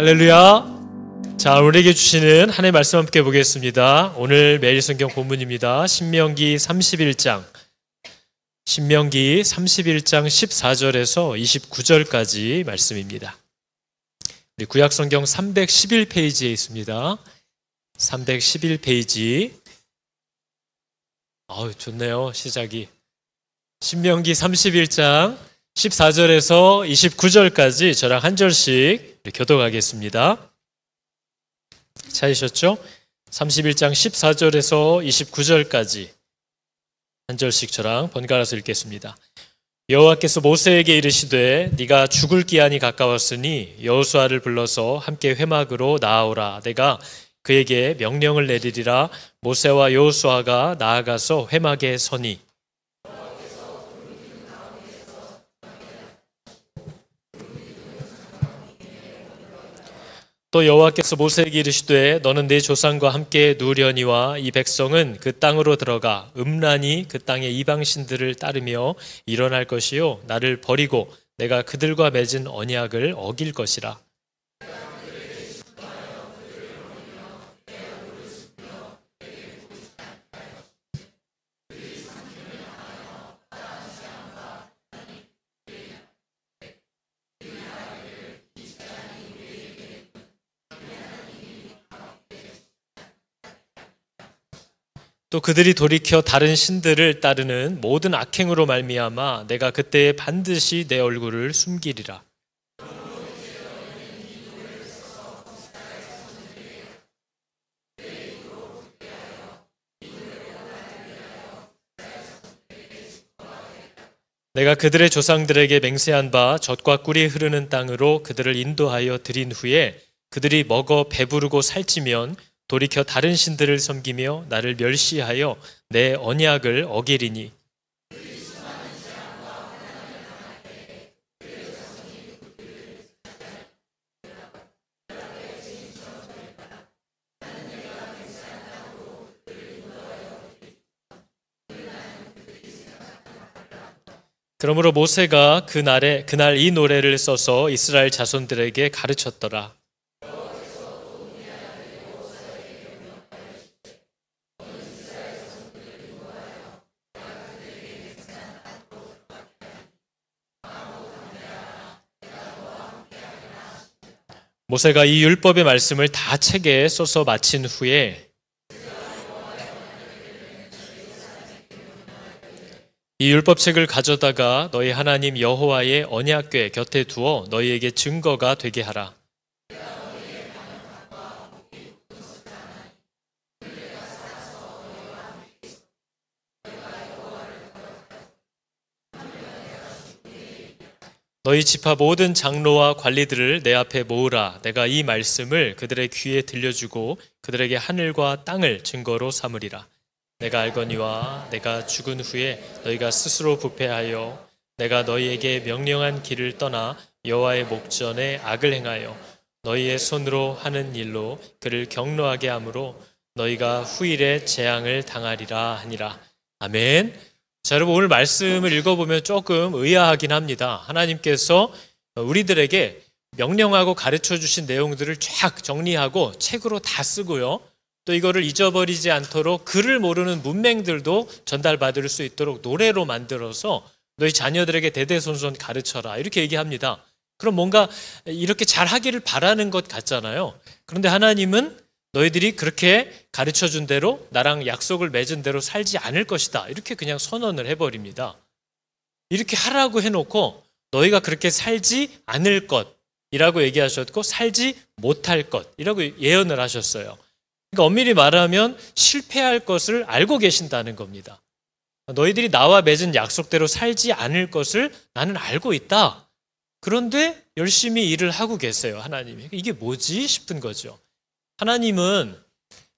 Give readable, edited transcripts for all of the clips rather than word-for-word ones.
할렐루야. 자, 우리에게 주시는 하나님의 말씀 함께 보겠습니다. 오늘 매일 성경 본문입니다. 신명기 31장 14절에서 29절까지 말씀입니다. 우리 구약 성경 311페이지에 있습니다. 311페이지. 좋네요, 시작이. 신명기 31장 14절에서 29절까지 저랑 한 절씩 교독하겠습니다. 찾으셨죠? 31장 14절에서 29절까지 한 절씩 저랑 번갈아서 읽겠습니다. 여호와께서 모세에게 이르시되 네가 죽을 기한이 가까웠으니 여호수아를 불러서 함께 회막으로 나아오라. 내가 그에게 명령을 내리리라. 모세와 여호수아가 나아가서 회막에 서니 또 여호와께서 모세에게 이르시되 너는 네 조상과 함께 누우려니와 이 백성은 그 땅으로 들어가 음란히 그 땅의 이방신들을 따르며 일어날 것이요 나를 버리고 내가 그들과 맺은 언약을 어길 것이라. 또 그들이 돌이켜 다른 신들을 따르는 모든 악행으로 말미암아 내가 그때에 반드시 내 얼굴을 숨기리라. 내가 그들의 조상들에게 맹세한 바 젖과 꿀이 흐르는 땅으로 그들을 인도하여 드린 후에 그들이 먹어 배부르고 살찌면 돌이켜 다른 신들을 섬기며 나를 멸시하여 내 언약을 어기리니 그러므로 모세가 그날 이 노래를 써서 이스라엘 자손들에게 가르쳤더라. 모세가 이 율법의 말씀을 다 책에 써서 마친 후에 이 율법책을 가져다가 너희 하나님 여호와의 언약궤 곁에 두어 너희에게 증거가 되게 하라. 너희 지파 모든 장로와 관리들을 내 앞에 모으라. 내가 이 말씀을 그들의 귀에 들려주고 그들에게 하늘과 땅을 증거로 삼으리라. 내가 알거니와 내가 죽은 후에 너희가 스스로 부패하여 내가 너희에게 명령한 길을 떠나 여호와의 목전에 악을 행하여 너희의 손으로 하는 일로 그를 경노하게 하므로 너희가 후일에 재앙을 당하리라 하니라. 아멘. 자, 여러분 오늘 말씀을 읽어보면 조금 의아하긴 합니다. 하나님께서 우리들에게 명령하고 가르쳐 주신 내용들을 쫙 정리하고 책으로 다 쓰고요. 또 이거를 잊어버리지 않도록 글을 모르는 문맹들도 전달받을 수 있도록 노래로 만들어서 너희 자녀들에게 대대손손 가르쳐라 이렇게 얘기합니다. 그럼 뭔가 이렇게 잘하기를 바라는 것 같잖아요. 그런데 하나님은 너희들이 그렇게 가르쳐준 대로 나랑 약속을 맺은 대로 살지 않을 것이다 이렇게 그냥 선언을 해버립니다. 이렇게 하라고 해놓고 너희가 그렇게 살지 않을 것이라고 얘기하셨고 살지 못할 것이라고 예언을 하셨어요. 그러니까 엄밀히 말하면 실패할 것을 알고 계신다는 겁니다. 너희들이 나와 맺은 약속대로 살지 않을 것을 나는 알고 있다. 그런데 열심히 일을 하고 계세요, 하나님이. 이게 뭐지 싶은 거죠. 하나님은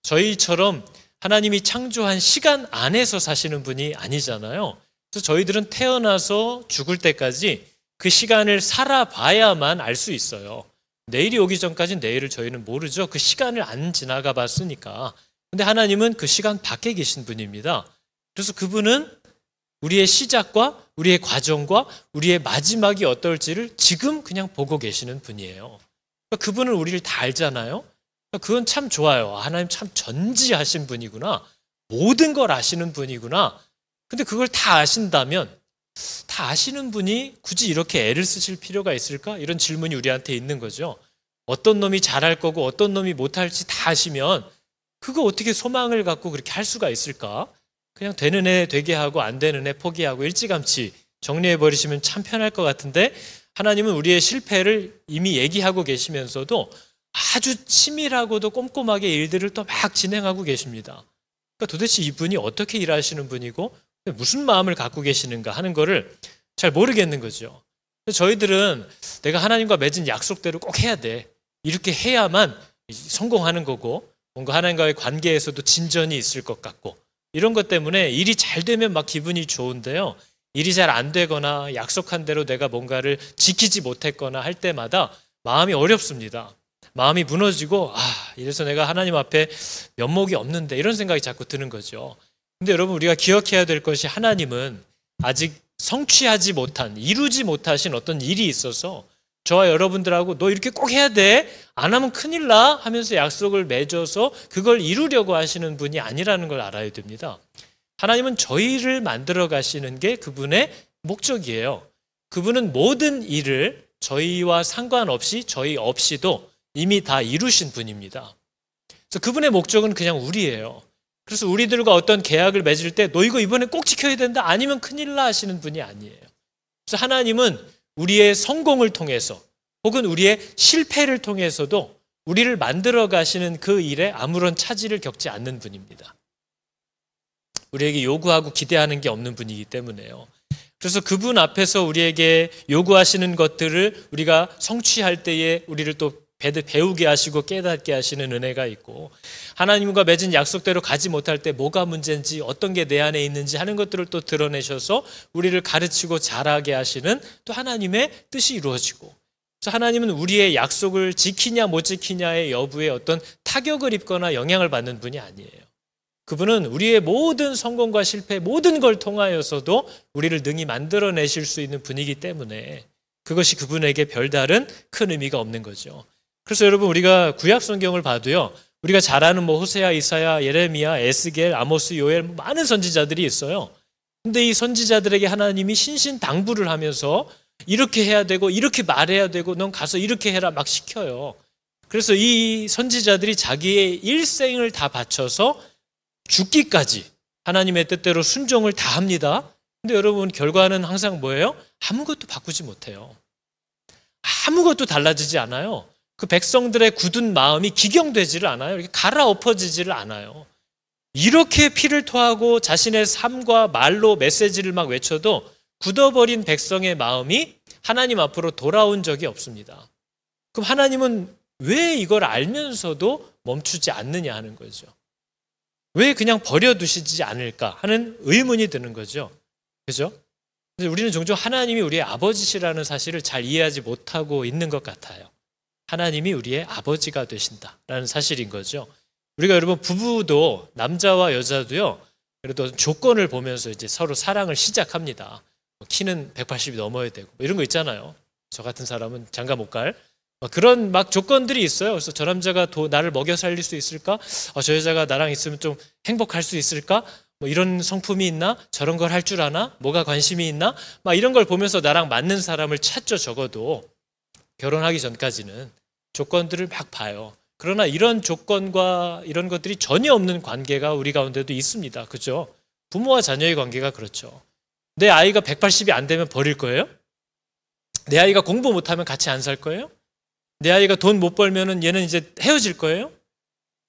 저희처럼 하나님이 창조한 시간 안에서 사시는 분이 아니잖아요. 그래서 저희들은 태어나서 죽을 때까지 그 시간을 살아봐야만 알 수 있어요. 내일이 오기 전까지 내일을 저희는 모르죠. 그 시간을 안 지나가 봤으니까. 근데 하나님은 그 시간 밖에 계신 분입니다. 그래서 그분은 우리의 시작과 우리의 과정과 우리의 마지막이 어떨지를 지금 그냥 보고 계시는 분이에요. 그분은 우리를 다 알잖아요. 그건 참 좋아요. 하나님 참 전지하신 분이구나. 모든 걸 아시는 분이구나. 근데 그걸 다 아신다면 다 아시는 분이 굳이 이렇게 애를 쓰실 필요가 있을까? 이런 질문이 우리한테 있는 거죠. 어떤 놈이 잘할 거고 어떤 놈이 못할지 다 아시면 그거 어떻게 소망을 갖고 그렇게 할 수가 있을까? 그냥 되는 애 되게 하고 안 되는 애 포기하고 일찌감치 정리해버리시면 참 편할 것 같은데 하나님은 우리의 실패를 이미 얘기하고 계시면서도 아주 치밀하고도 꼼꼼하게 일들을 또 막 진행하고 계십니다. 그러니까 도대체 이분이 어떻게 일하시는 분이고 무슨 마음을 갖고 계시는가 하는 거를 잘 모르겠는 거죠. 저희들은 내가 하나님과 맺은 약속대로 꼭 해야 돼. 이렇게 해야만 성공하는 거고 뭔가 하나님과의 관계에서도 진전이 있을 것 같고 이런 것 때문에 일이 잘 되면 막 기분이 좋은데요. 일이 잘 안 되거나 약속한 대로 내가 뭔가를 지키지 못했거나 할 때마다 마음이 어렵습니다. 마음이 무너지고 이래서 내가 하나님 앞에 면목이 없는데 이런 생각이 자꾸 드는 거죠. 근데 여러분 우리가 기억해야 될 것이 하나님은 아직 성취하지 못한 이루지 못하신 어떤 일이 있어서 저와 여러분들하고 너 이렇게 꼭 해야 돼 안 하면 큰일 나 하면서 약속을 맺어서 그걸 이루려고 하시는 분이 아니라는 걸 알아야 됩니다. 하나님은 저희를 만들어 가시는 게 그분의 목적이에요. 그분은 모든 일을 저희와 상관없이 저희 없이도 이미 다 이루신 분입니다. 그래서 그분의 목적은 그냥 우리예요. 그래서 우리들과 어떤 계약을 맺을 때 너 이거 이번에 꼭 지켜야 된다 아니면 큰일 나 하시는 분이 아니에요. 그래서 하나님은 우리의 성공을 통해서 혹은 우리의 실패를 통해서도 우리를 만들어 가시는 그 일에 아무런 차질을 겪지 않는 분입니다. 우리에게 요구하고 기대하는 게 없는 분이기 때문에요. 그래서 그분 앞에서 우리에게 요구하시는 것들을 우리가 성취할 때에 우리를 또 배우게 하시고 깨닫게 하시는 은혜가 있고 하나님과 맺은 약속대로 가지 못할 때 뭐가 문제인지 어떤 게 내 안에 있는지 하는 것들을 또 드러내셔서 우리를 가르치고 자라게 하시는 또 하나님의 뜻이 이루어지고 그래서 하나님은 우리의 약속을 지키냐 못 지키냐의 여부에 어떤 타격을 입거나 영향을 받는 분이 아니에요. 그분은 우리의 모든 성공과 실패 모든 걸 통하여서도 우리를 능히 만들어내실 수 있는 분이기 때문에 그것이 그분에게 별다른 큰 의미가 없는 거죠. 그래서 여러분 우리가 구약 성경을 봐도요. 우리가 잘 아는 호세아, 이사야, 예레미야, 에스겔, 아모스, 요엘 많은 선지자들이 있어요. 근데 이 선지자들에게 하나님이 신신당부를 하면서 이렇게 해야 되고 이렇게 말해야 되고 넌 가서 이렇게 해라 막 시켜요. 그래서 이 선지자들이 자기의 일생을 다 바쳐서 죽기까지 하나님의 뜻대로 순종을 다 합니다. 근데 여러분 결과는 항상 뭐예요? 아무것도 바꾸지 못해요. 아무것도 달라지지 않아요. 그 백성들의 굳은 마음이 기경되지를 않아요. 이렇게 갈아엎어지지를 않아요. 이렇게 피를 토하고 자신의 삶과 말로 메시지를 막 외쳐도 굳어버린 백성의 마음이 하나님 앞으로 돌아온 적이 없습니다. 그럼 하나님은 왜 이걸 알면서도 멈추지 않느냐 하는 거죠. 왜 그냥 버려두시지 않을까 하는 의문이 드는 거죠. 그죠? 우리는 종종 하나님이 우리의 아버지시라는 사실을 잘 이해하지 못하고 있는 것 같아요. 하나님이 우리의 아버지가 되신다라는 사실인 거죠. 우리가 여러분 부부도 남자와 여자도요. 그래도 조건을 보면서 이제 서로 사랑을 시작합니다. 키는 180이 넘어야 되고 이런 거 있잖아요. 저 같은 사람은 장가 못 갈 그런 막 조건들이 있어요. 그래서 저 남자가 나를 먹여 살릴 수 있을까? 저 여자가 나랑 있으면 좀 행복할 수 있을까? 뭐 이런 성품이 있나? 저런 걸 할 줄 아나? 뭐가 관심이 있나? 막 이런 걸 보면서 나랑 맞는 사람을 찾죠. 적어도 결혼하기 전까지는 조건들을 막 봐요. 그러나 이런 조건과 이런 것들이 전혀 없는 관계가 우리 가운데도 있습니다. 그죠? 부모와 자녀의 관계가 그렇죠. 내 아이가 180이 안 되면 버릴 거예요? 내 아이가 공부 못하면 같이 안 살 거예요? 내 아이가 돈 못 벌면은 얘는 이제 헤어질 거예요?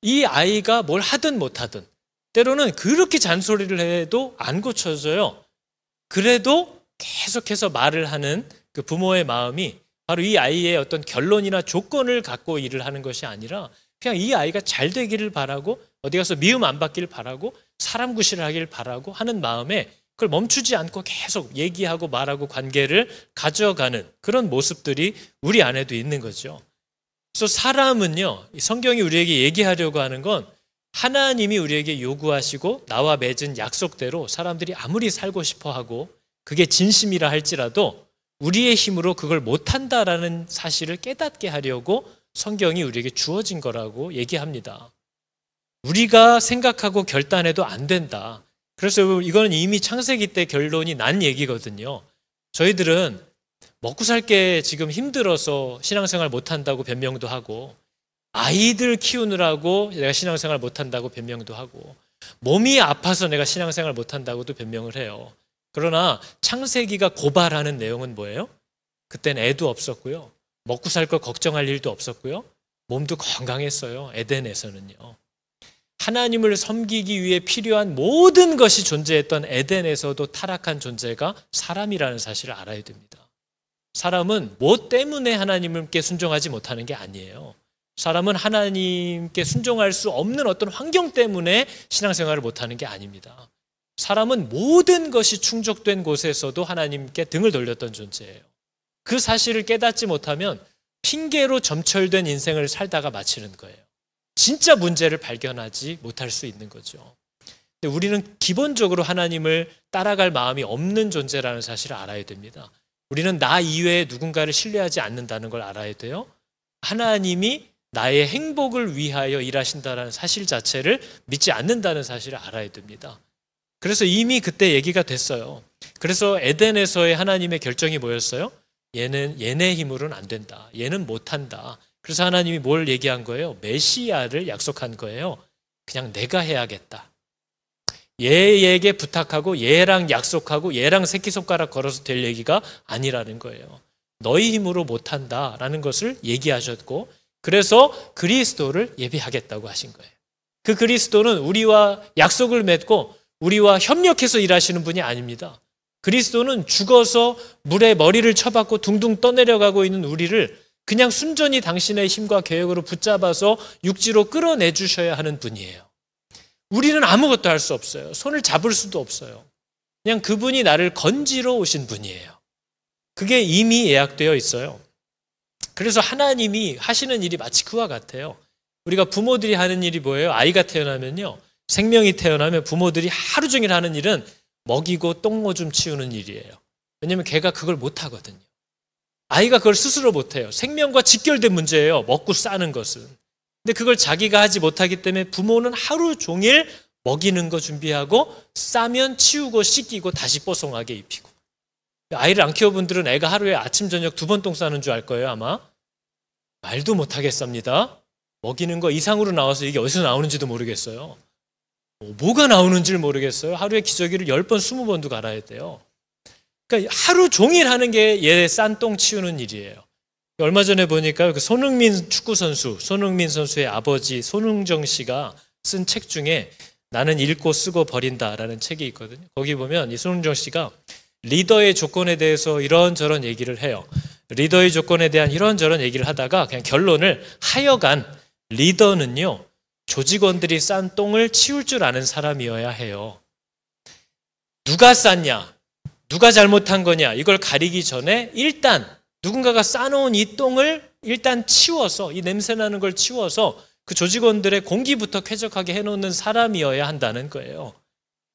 이 아이가 뭘 하든 못하든 때로는 그렇게 잔소리를 해도 안 고쳐져요. 그래도 계속해서 말을 하는 그 부모의 마음이 바로 이 아이의 어떤 결론이나 조건을 갖고 일을 하는 것이 아니라 그냥 이 아이가 잘 되기를 바라고 어디 가서 미움 안 받기를 바라고 사람 구실을 하기를 바라고 하는 마음에 그걸 멈추지 않고 계속 얘기하고 말하고 관계를 가져가는 그런 모습들이 우리 안에도 있는 거죠. 그래서 사람은요, 성경이 우리에게 얘기하려고 하는 건 하나님이 우리에게 요구하시고 나와 맺은 약속대로 사람들이 아무리 살고 싶어 하고 그게 진심이라 할지라도 우리의 힘으로 그걸 못한다라는 사실을 깨닫게 하려고 성경이 우리에게 주어진 거라고 얘기합니다. 우리가 생각하고 결단해도 안 된다. 그래서 이거는 이미 창세기 때 결론이 난 얘기거든요. 저희들은 먹고 살 게 지금 힘들어서 신앙생활 못한다고 변명도 하고, 아이들 키우느라고 내가 신앙생활 못한다고 변명도 하고, 몸이 아파서 내가 신앙생활 못한다고도 변명을 해요. 그러나 창세기가 고발하는 내용은 뭐예요? 그땐 애도 없었고요, 먹고 살 거 걱정할 일도 없었고요, 몸도 건강했어요. 에덴에서는요. 하나님을 섬기기 위해 필요한 모든 것이 존재했던 에덴에서도 타락한 존재가 사람이라는 사실을 알아야 됩니다. 사람은 뭐 때문에 하나님께 순종하지 못하는 게 아니에요. 사람은 하나님께 순종할 수 없는 어떤 환경 때문에 신앙생활을 못하는 게 아닙니다. 사람은 모든 것이 충족된 곳에서도 하나님께 등을 돌렸던 존재예요. 그 사실을 깨닫지 못하면 핑계로 점철된 인생을 살다가 마치는 거예요. 진짜 문제를 발견하지 못할 수 있는 거죠. 근데 우리는 기본적으로 하나님을 따라갈 마음이 없는 존재라는 사실을 알아야 됩니다. 우리는 나 이외에 누군가를 신뢰하지 않는다는 걸 알아야 돼요. 하나님이 나의 행복을 위하여 일하신다는 사실 자체를 믿지 않는다는 사실을 알아야 됩니다. 그래서 이미 그때 얘기가 됐어요. 그래서 에덴에서의 하나님의 결정이 뭐였어요? 얘네 힘으로는 안 된다. 얘는 못한다. 그래서 하나님이 뭘 얘기한 거예요? 메시아를 약속한 거예요. 그냥 내가 해야겠다. 얘에게 부탁하고 얘랑 약속하고 얘랑 새끼손가락 걸어서 될 얘기가 아니라는 거예요. 너희 힘으로 못한다라는 것을 얘기하셨고, 그래서 그리스도를 예비하겠다고 하신 거예요. 그 그리스도는 우리와 약속을 맺고 우리와 협력해서 일하시는 분이 아닙니다. 그리스도는 죽어서 물에 머리를 쳐박고 둥둥 떠내려가고 있는 우리를 그냥 순전히 당신의 힘과 계획으로 붙잡아서 육지로 끌어내 주셔야 하는 분이에요. 우리는 아무것도 할 수 없어요. 손을 잡을 수도 없어요. 그냥 그분이 나를 건지러 오신 분이에요. 그게 이미 예약되어 있어요. 그래서 하나님이 하시는 일이 마치 그와 같아요. 우리가 부모들이 하는 일이 뭐예요? 아이가 태어나면요, 생명이 태어나면 부모들이 하루 종일 하는 일은 먹이고 똥오줌 치우는 일이에요. 왜냐하면 걔가 그걸 못하거든요. 아이가 그걸 스스로 못해요. 생명과 직결된 문제예요. 먹고 싸는 것은. 근데 그걸 자기가 하지 못하기 때문에 부모는 하루 종일 먹이는 거 준비하고 싸면 치우고 씻기고 다시 뽀송하게 입히고. 아이를 안 키워본 분들은 애가 하루에 아침 저녁 2번 똥 싸는 줄 알 거예요 아마. 말도 못하겠습니다. 먹이는 거 이상으로 나와서 이게 어디서 나오는지도 모르겠어요. 뭐가 나오는지를 모르겠어요. 하루에 기저귀를 10번 20번도 갈아야 돼요. 그러니까 하루 종일 하는 게 얘 싼 똥 치우는 일이에요. 얼마 전에 보니까 그 손흥민 축구선수, 손흥민 선수의 아버지 손흥정 씨가 쓴 책 중에 나는 읽고 쓰고 버린다라는 책이 있거든요. 거기 보면 이 손흥정 씨가 리더의 조건에 대해서 이런저런 얘기를 해요. 리더의 조건에 대한 이런저런 얘기를 하다가 그냥 결론을, 하여간 리더는요, 조직원들이 싼 똥을 치울 줄 아는 사람이어야 해요. 누가 쌌냐, 누가 잘못한 거냐, 이걸 가리기 전에 일단 누군가가 싸놓은 이 똥을 일단 치워서, 이 냄새나는 걸 치워서 그 조직원들의 공기부터 쾌적하게 해놓는 사람이어야 한다는 거예요.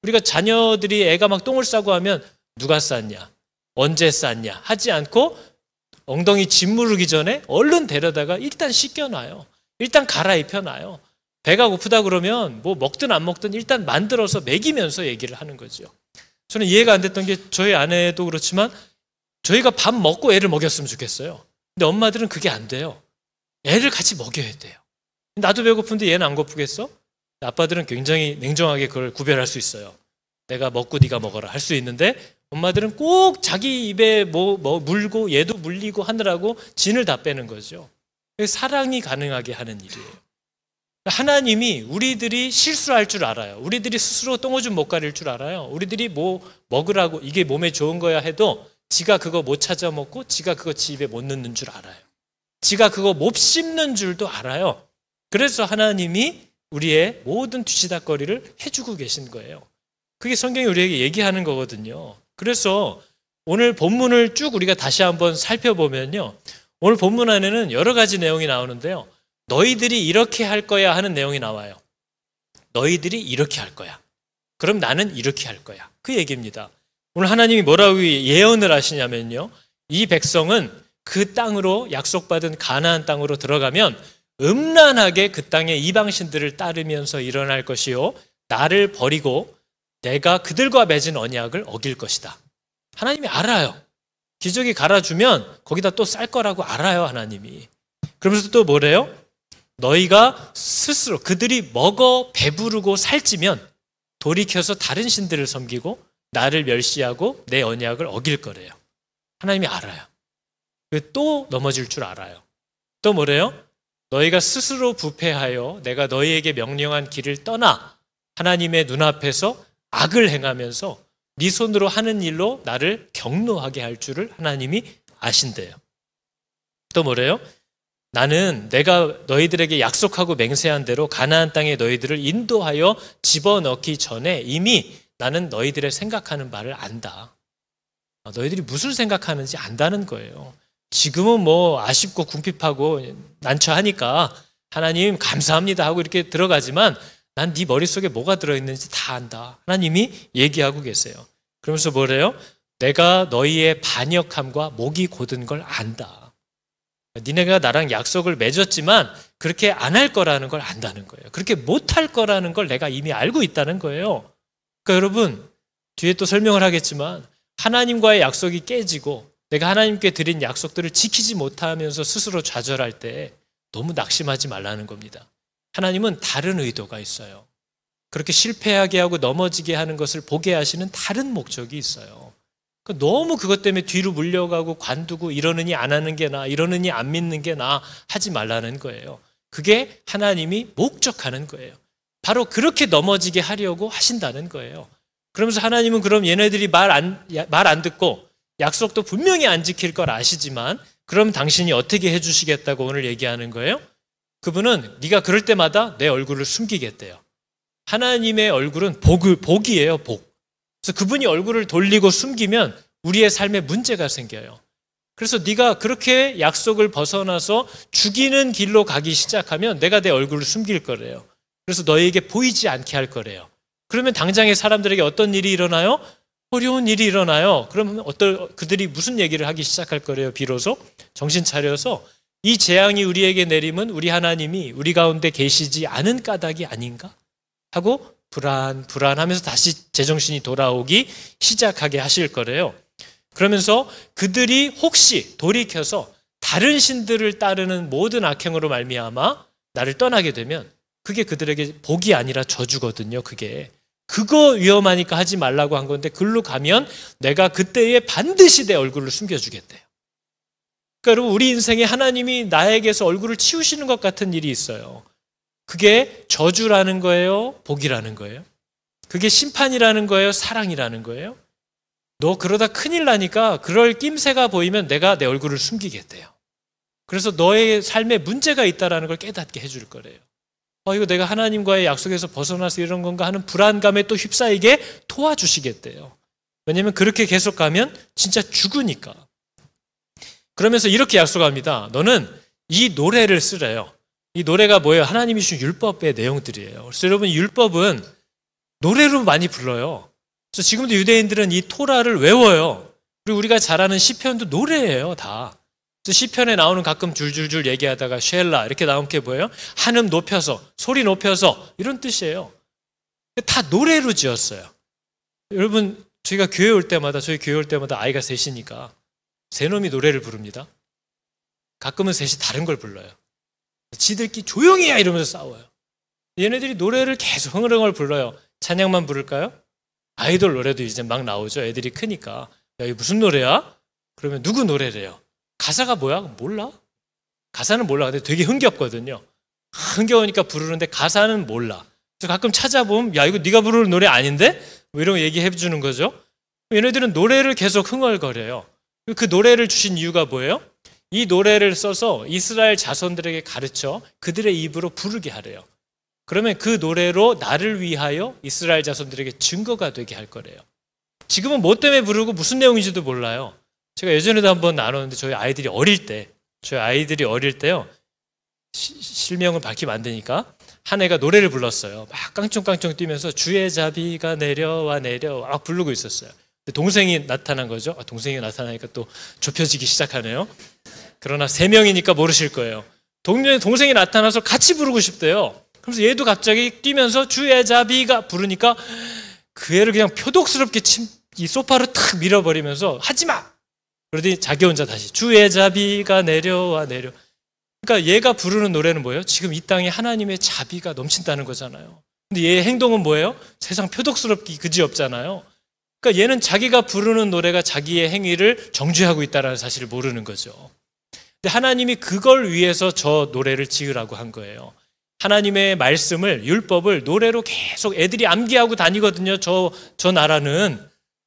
우리가 자녀들이 애가 막 똥을 싸고 하면 누가 쌌냐, 언제 쌌냐 하지 않고 엉덩이 짓 무르기 전에 얼른 데려다가 일단 씻겨놔요. 일단 갈아입혀놔요. 배가 고프다 그러면 뭐 먹든 안 먹든 일단 만들어서 먹이면서 얘기를 하는 거죠. 저는 이해가 안 됐던 게, 저희 아내도 그렇지만 저희가 밥 먹고 애를 먹였으면 좋겠어요. 근데 엄마들은 그게 안 돼요. 애를 같이 먹여야 돼요. 나도 배고픈데 얘는 안 고프겠어? 아빠들은 굉장히 냉정하게 그걸 구별할 수 있어요. 내가 먹고 네가 먹어라 할 수 있는데, 엄마들은 꼭 자기 입에 뭐 물고 얘도 물리고 하느라고 진을 다 빼는 거죠. 사랑이 가능하게 하는 일이에요. 하나님이 우리들이 실수할 줄 알아요. 우리들이 스스로 똥오줌 못 가릴 줄 알아요. 우리들이 뭐 먹으라고 이게 몸에 좋은 거야 해도 지가 그거 못 찾아 먹고 지가 그거 지 입에 못 넣는 줄 알아요. 지가 그거 못 씹는 줄도 알아요. 그래서 하나님이 우리의 모든 뒤치다거리를 해주고 계신 거예요. 그게 성경이 우리에게 얘기하는 거거든요. 그래서 오늘 본문을 쭉 우리가 다시 한번 살펴보면요, 오늘 본문 안에는 여러 가지 내용이 나오는데요, 너희들이 이렇게 할 거야 하는 내용이 나와요. 너희들이 이렇게 할 거야. 그럼 나는 이렇게 할 거야. 그 얘기입니다. 오늘 하나님이 뭐라고 예언을 하시냐면요, 이 백성은 그 땅으로 약속받은 가나안 땅으로 들어가면 음란하게 그 땅의 이방신들을 따르면서 일어날 것이요 나를 버리고 내가 그들과 맺은 언약을 어길 것이다. 하나님이 알아요. 기저귀 갈아주면 거기다 또 쌀 거라고 알아요, 하나님이. 그러면서 또 뭐래요? 너희가 스스로 그들이 먹어 배부르고 살찌면 돌이켜서 다른 신들을 섬기고 나를 멸시하고 내 언약을 어길 거래요. 하나님이 알아요. 또 넘어질 줄 알아요. 또 뭐래요? 너희가 스스로 부패하여 내가 너희에게 명령한 길을 떠나 하나님의 눈앞에서 악을 행하면서 네 손으로 하는 일로 나를 경노하게 할 줄을 하나님이 아신대요. 또 뭐래요? 나는 내가 너희들에게 약속하고 맹세한 대로 가나안 땅에 너희들을 인도하여 집어넣기 전에 이미 나는 너희들의 생각하는 바를 안다. 너희들이 무슨 생각하는지 안다는 거예요. 지금은 뭐 아쉽고 궁핍하고 난처하니까 하나님 감사합니다 하고 이렇게 들어가지만 난 네 머릿속에 뭐가 들어있는지 다 안다. 하나님이 얘기하고 계세요. 그러면서 뭐래요? 내가 너희의 반역함과 목이 곧은 걸 안다. 니네가 나랑 약속을 맺었지만 그렇게 안 할 거라는 걸 안다는 거예요. 그렇게 못할 거라는 걸 내가 이미 알고 있다는 거예요. 그러니까 여러분 뒤에 또 설명을 하겠지만 하나님과의 약속이 깨지고 내가 하나님께 드린 약속들을 지키지 못하면서 스스로 좌절할 때 너무 낙심하지 말라는 겁니다. 하나님은 다른 의도가 있어요. 그렇게 실패하게 하고 넘어지게 하는 것을 보게 하시는 다른 목적이 있어요. 그러니까 너무 그것 때문에 뒤로 물려가고 관두고 이러느니 안 하는 게 나, 이러느니 안 믿는 게 나 하지 말라는 거예요. 그게 하나님이 목적하는 거예요. 바로 그렇게 넘어지게 하려고 하신다는 거예요. 그러면서 하나님은 그럼 얘네들이 말 안 듣고 약속도 분명히 안 지킬 걸 아시지만 그럼 당신이 어떻게 해주시겠다고 오늘 얘기하는 거예요? 그분은 네가 그럴 때마다 내 얼굴을 숨기겠대요. 하나님의 얼굴은 복이에요, 복. 그래서 그분이 얼굴을 돌리고 숨기면 우리의 삶에 문제가 생겨요. 그래서 네가 그렇게 약속을 벗어나서 죽이는 길로 가기 시작하면 내가 내 얼굴을 숨길 거래요. 그래서 너에게 보이지 않게 할 거래요. 그러면 당장의 사람들에게 어떤 일이 일어나요? 어려운 일이 일어나요. 그러면 그들이 무슨 얘기를 하기 시작할 거래요? 비로소 정신 차려서 이 재앙이 우리에게 내림은 우리 하나님이 우리 가운데 계시지 않은 까닭이 아닌가? 하고 불안하면서 다시 제정신이 돌아오기 시작하게 하실 거래요. 그러면서 그들이 혹시 돌이켜서 다른 신들을 따르는 모든 악행으로 말미암아 나를 떠나게 되면 그게 그들에게 복이 아니라 저주거든요. 그거 위험하니까 하지 말라고 한 건데 글로 가면 내가 그때에 반드시 내 얼굴을 숨겨주겠대요. 그러니까 여러분 우리 인생에 하나님이 나에게서 얼굴을 치우시는 것 같은 일이 있어요. 그게 저주라는 거예요? 복이라는 거예요? 그게 심판이라는 거예요? 사랑이라는 거예요? 너 그러다 큰일 나니까 그럴 낌새가 보이면 내가 내 얼굴을 숨기겠대요. 그래서 너의 삶에 문제가 있다는 걸 깨닫게 해줄 거래요. 이거 내가 하나님과의 약속에서 벗어나서 이런 건가 하는 불안감에 또 휩싸이게 도와주시겠대요. 왜냐하면 그렇게 계속 가면 진짜 죽으니까. 그러면서 이렇게 약속합니다. 너는 이 노래를 쓰래요. 이 노래가 뭐예요? 하나님이 주신 율법의 내용들이에요. 그래서 여러분 율법은 노래로 많이 불러요. 그래서 지금도 유대인들은 이 토라를 외워요. 그리고 우리가 잘 아는 시편도 노래예요, 다. 그래서 시편에 나오는 가끔 줄줄줄 얘기하다가 쉘라 이렇게 나온 게 뭐예요? 한음 높여서, 소리 높여서 이런 뜻이에요. 다 노래로 지었어요. 여러분 저희 교회 올 때마다 아이가 셋이니까 세 놈이 노래를 부릅니다. 가끔은 셋이 다른 걸 불러요. 지들끼리 조용히 해 이러면서 싸워요. 얘네들이 노래를 계속 흥얼흥얼 불러요. 찬양만 부를까요? 아이돌 노래도 이제 막 나오죠. 애들이 크니까. 야, 이게 무슨 노래야? 그러면 누구 노래래요? 가사가 뭐야? 몰라? 가사는 몰라. 근데 되게 흥겹거든요. 흥겨우니까 부르는데 가사는 몰라. 그래서 가끔 찾아보면 야 이거 네가 부르는 노래 아닌데? 뭐 이런 거 얘기해 주는 거죠. 얘네들은 노래를 계속 흥얼거려요. 그 노래를 주신 이유가 뭐예요? 이 노래를 써서 이스라엘 자손들에게 가르쳐 그들의 입으로 부르게 하래요. 그러면 그 노래로 나를 위하여 이스라엘 자손들에게 증거가 되게 할 거래요. 지금은 뭐 때문에 부르고 무슨 내용인지도 몰라요. 제가 예전에도 한번 나눴는데 저희 아이들이 어릴 때요. 실명을 밝히면 안 되니까 한 애가 노래를 불렀어요. 막 깡총깡총 뛰면서 주의 자비가 내려와 막 부르고 있었어요. 동생이 나타난 거죠. 동생이 나타나니까 또 좁혀지기 시작하네요. 그러나 3명이니까 모르실 거예요. 동생이 나타나서 같이 부르고 싶대요. 그래서 얘도 갑자기 뛰면서 주의 자비가 부르니까 그 애를 그냥 표독스럽게 이 소파로 탁 밀어버리면서 하지마! 그러더니 자기 혼자 다시 주의 자비가 내려와 내려. 그러니까 얘가 부르는 노래는 뭐예요? 지금 이 땅에 하나님의 자비가 넘친다는 거잖아요. 근데 얘의 행동은 뭐예요? 세상 표독스럽기 그지없잖아요. 그러니까 얘는 자기가 부르는 노래가 자기의 행위를 정죄하고 있다는 사실을 모르는 거죠. 근데 하나님이 그걸 위해서 저 노래를 지으라고 한 거예요. 하나님의 말씀을, 율법을 노래로 계속 애들이 암기하고 다니거든요. 저 나라는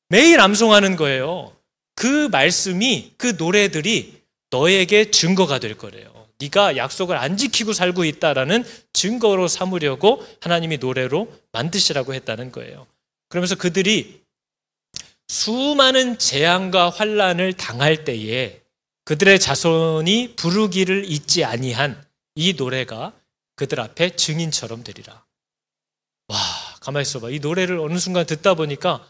매일 암송하는 거예요. 그 말씀이, 그 노래들이 너에게 증거가 될 거래요. 네가 약속을 안 지키고 살고 있다라는 증거로 삼으려고 하나님이 노래로 만드시라고 했다는 거예요. 그러면서 그들이 수많은 재앙과 환난을 당할 때에 그들의 자손이 부르기를 잊지 아니한 이 노래가 그들 앞에 증인처럼 되리라. 와, 가만히 있어봐. 이 노래를 어느 순간 듣다 보니까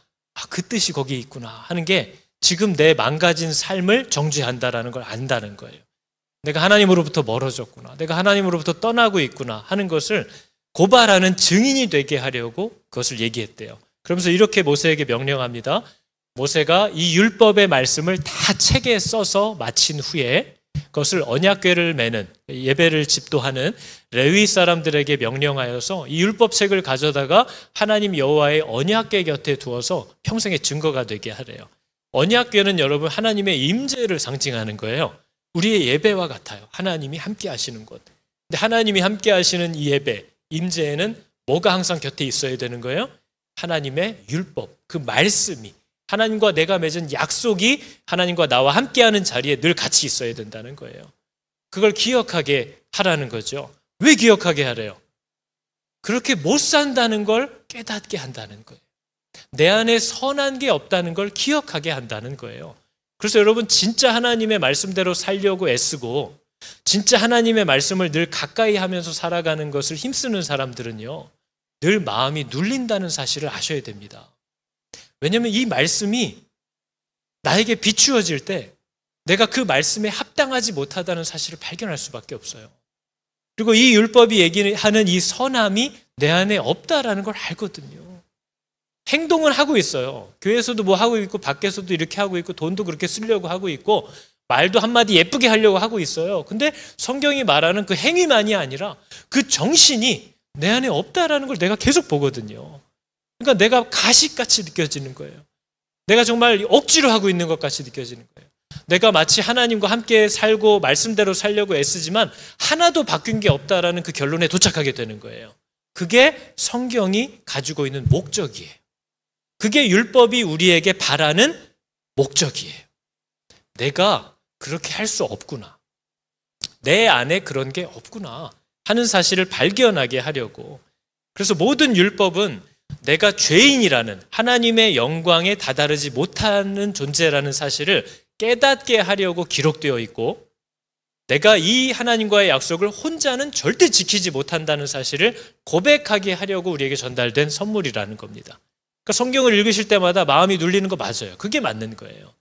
그 뜻이 거기에 있구나 하는 게 지금 내 망가진 삶을 정죄한다라는 걸 안다는 거예요. 내가 하나님으로부터 멀어졌구나. 내가 하나님으로부터 떠나고 있구나 하는 것을 고발하는 증인이 되게 하려고 그것을 얘기했대요. 그러면서 이렇게 모세에게 명령합니다. 모세가 이 율법의 말씀을 다 책에 써서 마친 후에 그것을 언약궤를 매는, 예배를 집도하는 레위 사람들에게 명령하여서 이 율법책을 가져다가 하나님 여호와의 언약궤 곁에 두어서 평생의 증거가 되게 하래요. 언약궤는 여러분 하나님의 임재를 상징하는 거예요. 우리의 예배와 같아요. 하나님이 함께 하시는 것. 근데 하나님이 함께 하시는 이 예배, 임재에는 뭐가 항상 곁에 있어야 되는 거예요? 하나님의 율법, 그 말씀이, 하나님과 내가 맺은 약속이 하나님과 나와 함께하는 자리에 늘 같이 있어야 된다는 거예요. 그걸 기억하게 하라는 거죠. 왜 기억하게 하래요? 그렇게 못 산다는 걸 깨닫게 한다는 거예요. 내 안에 선한 게 없다는 걸 기억하게 한다는 거예요. 그래서 여러분 진짜 하나님의 말씀대로 살려고 애쓰고 진짜 하나님의 말씀을 늘 가까이 하면서 살아가는 것을 힘쓰는 사람들은요, 늘 마음이 눌린다는 사실을 아셔야 됩니다. 왜냐하면 이 말씀이 나에게 비추어질 때 내가 그 말씀에 합당하지 못하다는 사실을 발견할 수밖에 없어요. 그리고 이 율법이 얘기하는 이 선함이 내 안에 없다라는 걸 알거든요. 행동은 하고 있어요. 교회에서도 뭐 하고 있고 밖에서도 이렇게 하고 있고 돈도 그렇게 쓰려고 하고 있고 말도 한마디 예쁘게 하려고 하고 있어요. 근데 성경이 말하는 그 행위만이 아니라 그 정신이 내 안에 없다라는 걸 내가 계속 보거든요. 그러니까 내가 가식같이 느껴지는 거예요. 내가 정말 억지로 하고 있는 것 같이 느껴지는 거예요. 내가 마치 하나님과 함께 살고 말씀대로 살려고 애쓰지만 하나도 바뀐 게 없다라는 그 결론에 도착하게 되는 거예요. 그게 성경이 가지고 있는 목적이에요. 그게 율법이 우리에게 바라는 목적이에요. 내가 그렇게 할 수 없구나. 내 안에 그런 게 없구나 하는 사실을 발견하게 하려고. 그래서 모든 율법은 내가 죄인이라는, 하나님의 영광에 다다르지 못하는 존재라는 사실을 깨닫게 하려고 기록되어 있고, 내가 이 하나님과의 약속을 혼자는 절대 지키지 못한다는 사실을 고백하게 하려고 우리에게 전달된 선물이라는 겁니다. 그러니까 성경을 읽으실 때마다 마음이 눌리는 거 맞아요. 그게 맞는 거예요.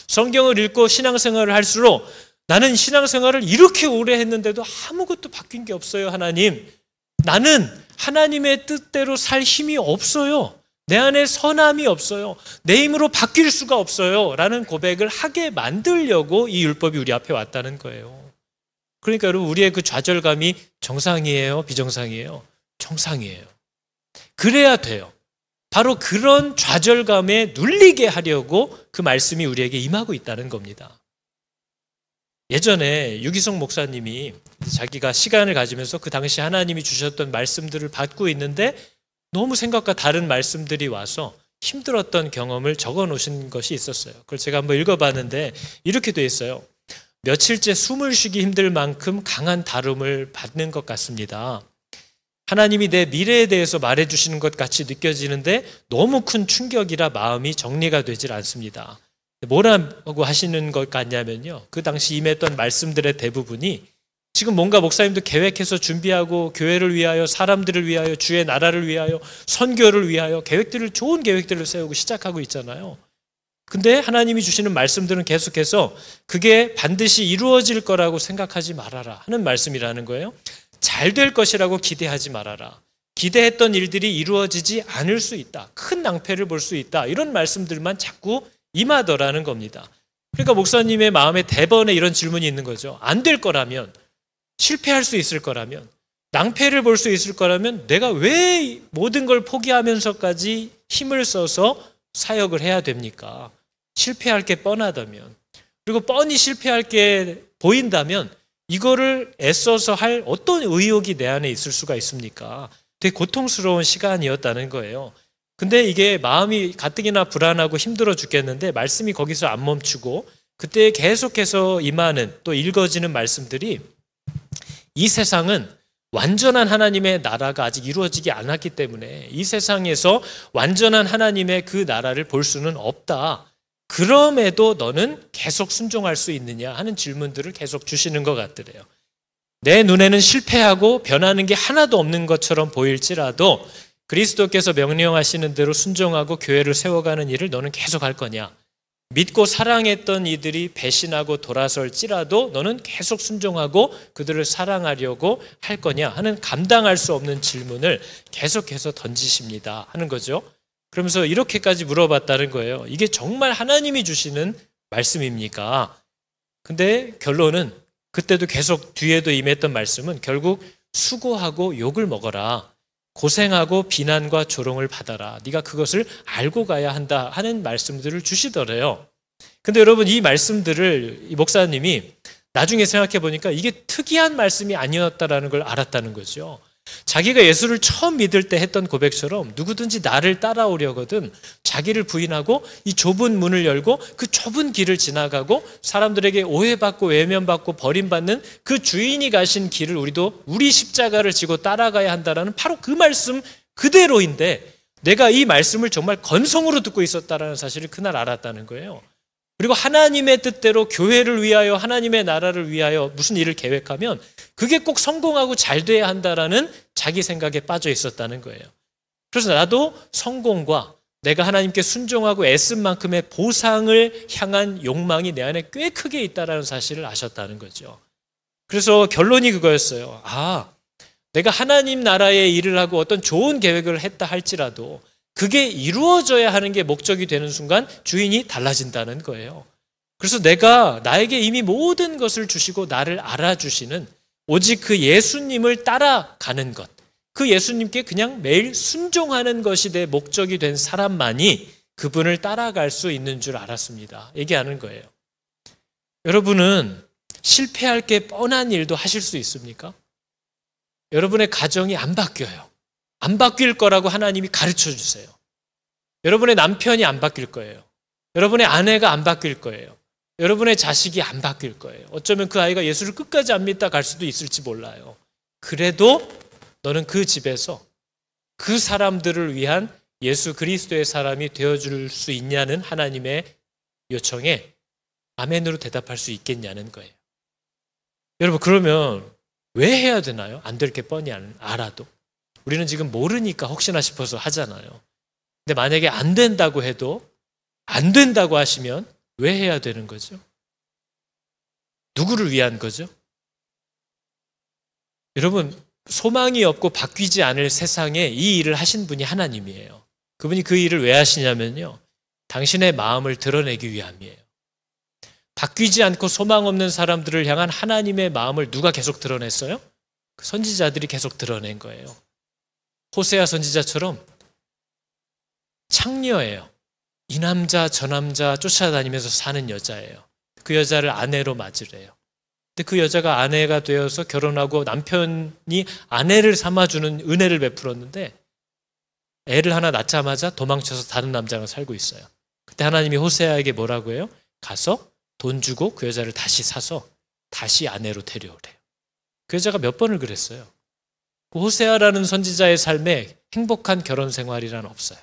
성경을 읽고 신앙생활을 할수록 나는 신앙생활을 이렇게 오래 했는데도 아무것도 바뀐 게 없어요. 하나님, 나는 하나님의 뜻대로 살 힘이 없어요. 내 안에 선함이 없어요. 내 힘으로 바뀔 수가 없어요. 라는 고백을 하게 만들려고 이 율법이 우리 앞에 왔다는 거예요. 그러니까 여러분, 우리의 그 좌절감이 정상이에요? 비정상이에요? 정상이에요. 그래야 돼요. 바로 그런 좌절감에 눌리게 하려고 그 말씀이 우리에게 임하고 있다는 겁니다. 예전에 유기성 목사님이 자기가 시간을 가지면서 그 당시 하나님이 주셨던 말씀들을 받고 있는데 너무 생각과 다른 말씀들이 와서 힘들었던 경험을 적어 놓으신 것이 있었어요. 그걸 제가 한번 읽어봤는데 이렇게 돼 있어요. 며칠째 숨을 쉬기 힘들 만큼 강한 다름을 받는 것 같습니다. 하나님이 내 미래에 대해서 말해주시는 것 같이 느껴지는데 너무 큰 충격이라 마음이 정리가 되질 않습니다. 뭐라고 하시는 것 같냐면요, 그 당시 임했던 말씀들의 대부분이 지금 뭔가 목사님도 계획해서 준비하고 교회를 위하여, 사람들을 위하여, 주의 나라를 위하여, 선교를 위하여 좋은 계획들을 세우고 시작하고 있잖아요. 근데 하나님이 주시는 말씀들은 계속해서 그게 반드시 이루어질 거라고 생각하지 말아라 하는 말씀이라는 거예요. 잘 될 것이라고 기대하지 말아라. 기대했던 일들이 이루어지지 않을 수 있다. 큰 낭패를 볼 수 있다. 이런 말씀들만 자꾸 임하더라는 겁니다. 그러니까 목사님의 마음에 대번에 이런 질문이 있는 거죠. 안 될 거라면, 실패할 수 있을 거라면, 낭패를 볼 수 있을 거라면 내가 왜 모든 걸 포기하면서까지 힘을 써서 사역을 해야 됩니까? 실패할 게 뻔하다면, 그리고 뻔히 실패할 게 보인다면 이거를 애써서 할 어떤 의욕이 내 안에 있을 수가 있습니까? 되게 고통스러운 시간이었다는 거예요. 근데 이게 마음이 가뜩이나 불안하고 힘들어 죽겠는데 말씀이 거기서 안 멈추고 그때 계속해서 임하는 또 읽어지는 말씀들이 이 세상은 완전한 하나님의 나라가 아직 이루어지지 않았기 때문에 이 세상에서 완전한 하나님의 그 나라를 볼 수는 없다. 그럼에도 너는 계속 순종할 수 있느냐 하는 질문들을 계속 주시는 것 같더래요. 내 눈에는 실패하고 변하는 게 하나도 없는 것처럼 보일지라도 그리스도께서 명령하시는 대로 순종하고 교회를 세워가는 일을 너는 계속 할 거냐? 믿고 사랑했던 이들이 배신하고 돌아설지라도 너는 계속 순종하고 그들을 사랑하려고 할 거냐 하는 감당할 수 없는 질문을 계속해서 던지십니다 하는 거죠. 그러면서 이렇게까지 물어봤다는 거예요. 이게 정말 하나님이 주시는 말씀입니까? 근데 결론은 그때도 계속 뒤에도 임했던 말씀은 결국 수고하고 욕을 먹어라. 고생하고 비난과 조롱을 받아라. 네가 그것을 알고 가야 한다 하는 말씀들을 주시더래요. 근데 여러분 이 말씀들을 이 목사님이 나중에 생각해 보니까 이게 특이한 말씀이 아니었다라는 걸 알았다는 거죠. 자기가 예수를 처음 믿을 때 했던 고백처럼 누구든지 나를 따라오려거든 자기를 부인하고 이 좁은 문을 열고 그 좁은 길을 지나가고 사람들에게 오해받고 외면받고 버림받는 그 주인이 가신 길을 우리도 우리 십자가를 지고 따라가야 한다는 바로 그 말씀 그대로인데 내가 이 말씀을 정말 건성으로 듣고 있었다는 사실을 그날 알았다는 거예요. 그리고 하나님의 뜻대로 교회를 위하여 하나님의 나라를 위하여 무슨 일을 계획하면 그게 꼭 성공하고 잘 돼야 한다라는 자기 생각에 빠져 있었다는 거예요. 그래서 나도 성공과 내가 하나님께 순종하고 애쓴 만큼의 보상을 향한 욕망이 내 안에 꽤 크게 있다는 사실을 아셨다는 거죠. 그래서 결론이 그거였어요. 내가 하나님 나라의 일을 하고 어떤 좋은 계획을 했다 할지라도 그게 이루어져야 하는 게 목적이 되는 순간 주인이 달라진다는 거예요. 그래서 내가 나에게 이미 모든 것을 주시고 나를 알아주시는 오직 그 예수님을 따라가는 것, 그 예수님께 그냥 매일 순종하는 것이 내 목적이 된 사람만이 그분을 따라갈 수 있는 줄 알았습니다. 얘기하는 거예요. 여러분은 실패할 게 뻔한 일도 하실 수 있습니까? 여러분의 가정이 안 바뀌어요. 안 바뀔 거라고 하나님이 가르쳐 주세요. 여러분의 남편이 안 바뀔 거예요. 여러분의 아내가 안 바뀔 거예요. 여러분의 자식이 안 바뀔 거예요. 어쩌면 그 아이가 예수를 끝까지 안 믿다 갈 수도 있을지 몰라요. 그래도 너는 그 집에서 그 사람들을 위한 예수 그리스도의 사람이 되어줄 수 있냐는 하나님의 요청에 아멘으로 대답할 수 있겠냐는 거예요. 여러분 그러면 왜 해야 되나요? 안 될 게 뻔히 알아도. 우리는 지금 모르니까 혹시나 싶어서 하잖아요. 근데 만약에 안 된다고 해도 안 된다고 하시면 왜 해야 되는 거죠? 누구를 위한 거죠? 여러분 소망이 없고 바뀌지 않을 세상에 이 일을 하신 분이 하나님이에요. 그분이 그 일을 왜 하시냐면요. 당신의 마음을 드러내기 위함이에요. 바뀌지 않고 소망 없는 사람들을 향한 하나님의 마음을 누가 계속 드러냈어요? 그 선지자들이 계속 드러낸 거예요. 호세아 선지자처럼 창녀예요. 이 남자 저 남자 쫓아다니면서 사는 여자예요. 그 여자를 아내로 맞으래요. 근데 그 여자가 아내가 되어서 결혼하고 남편이 아내를 삼아주는 은혜를 베풀었는데 애를 하나 낳자마자 도망쳐서 다른 남자랑 살고 있어요. 그때 하나님이 호세아에게 뭐라고 해요? 가서 돈 주고 그 여자를 다시 사서 다시 아내로 데려오래요. 그 여자가 몇 번을 그랬어요. 호세아라는 선지자의 삶에 행복한 결혼 생활이란 없어요.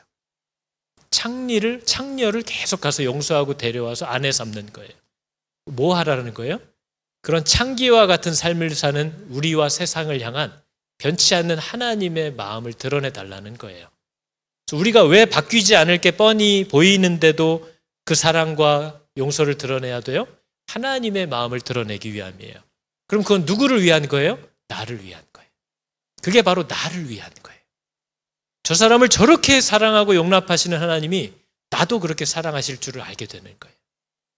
창녀를 계속 가서 용서하고 데려와서 아내 삼는 거예요. 뭐 하라는 거예요? 그런 창기와 같은 삶을 사는 우리와 세상을 향한 변치 않는 하나님의 마음을 드러내 달라는 거예요. 그래서 우리가 왜 바뀌지 않을 게 뻔히 보이는데도 그 사랑과 용서를 드러내야 돼요? 하나님의 마음을 드러내기 위함이에요. 그럼 그건 누구를 위한 거예요? 나를 위한 거예요. 그게 바로 나를 위한 거예요. 저 사람을 저렇게 사랑하고 용납하시는 하나님이 나도 그렇게 사랑하실 줄을 알게 되는 거예요.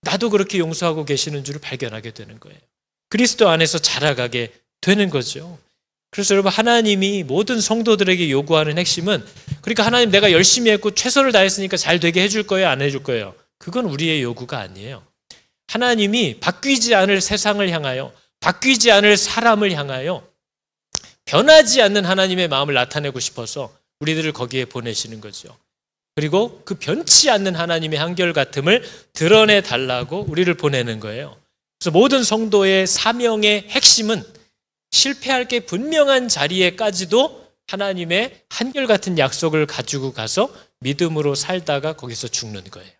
나도 그렇게 용서하고 계시는 줄을 발견하게 되는 거예요. 그리스도 안에서 자라가게 되는 거죠. 그래서 여러분, 하나님이 모든 성도들에게 요구하는 핵심은, 그러니까 하나님 내가 열심히 했고 최선을 다했으니까 잘 되게 해줄 거예요, 안 해줄 거예요? 그건 우리의 요구가 아니에요. 하나님이 바뀌지 않을 세상을 향하여, 바뀌지 않을 사람을 향하여 변하지 않는 하나님의 마음을 나타내고 싶어서 우리들을 거기에 보내시는 거죠. 그리고 그 변치 않는 하나님의 한결같음을 드러내 달라고 우리를 보내는 거예요. 그래서 모든 성도의 사명의 핵심은 실패할 게 분명한 자리에까지도 하나님의 한결같은 약속을 가지고 가서 믿음으로 살다가 거기서 죽는 거예요.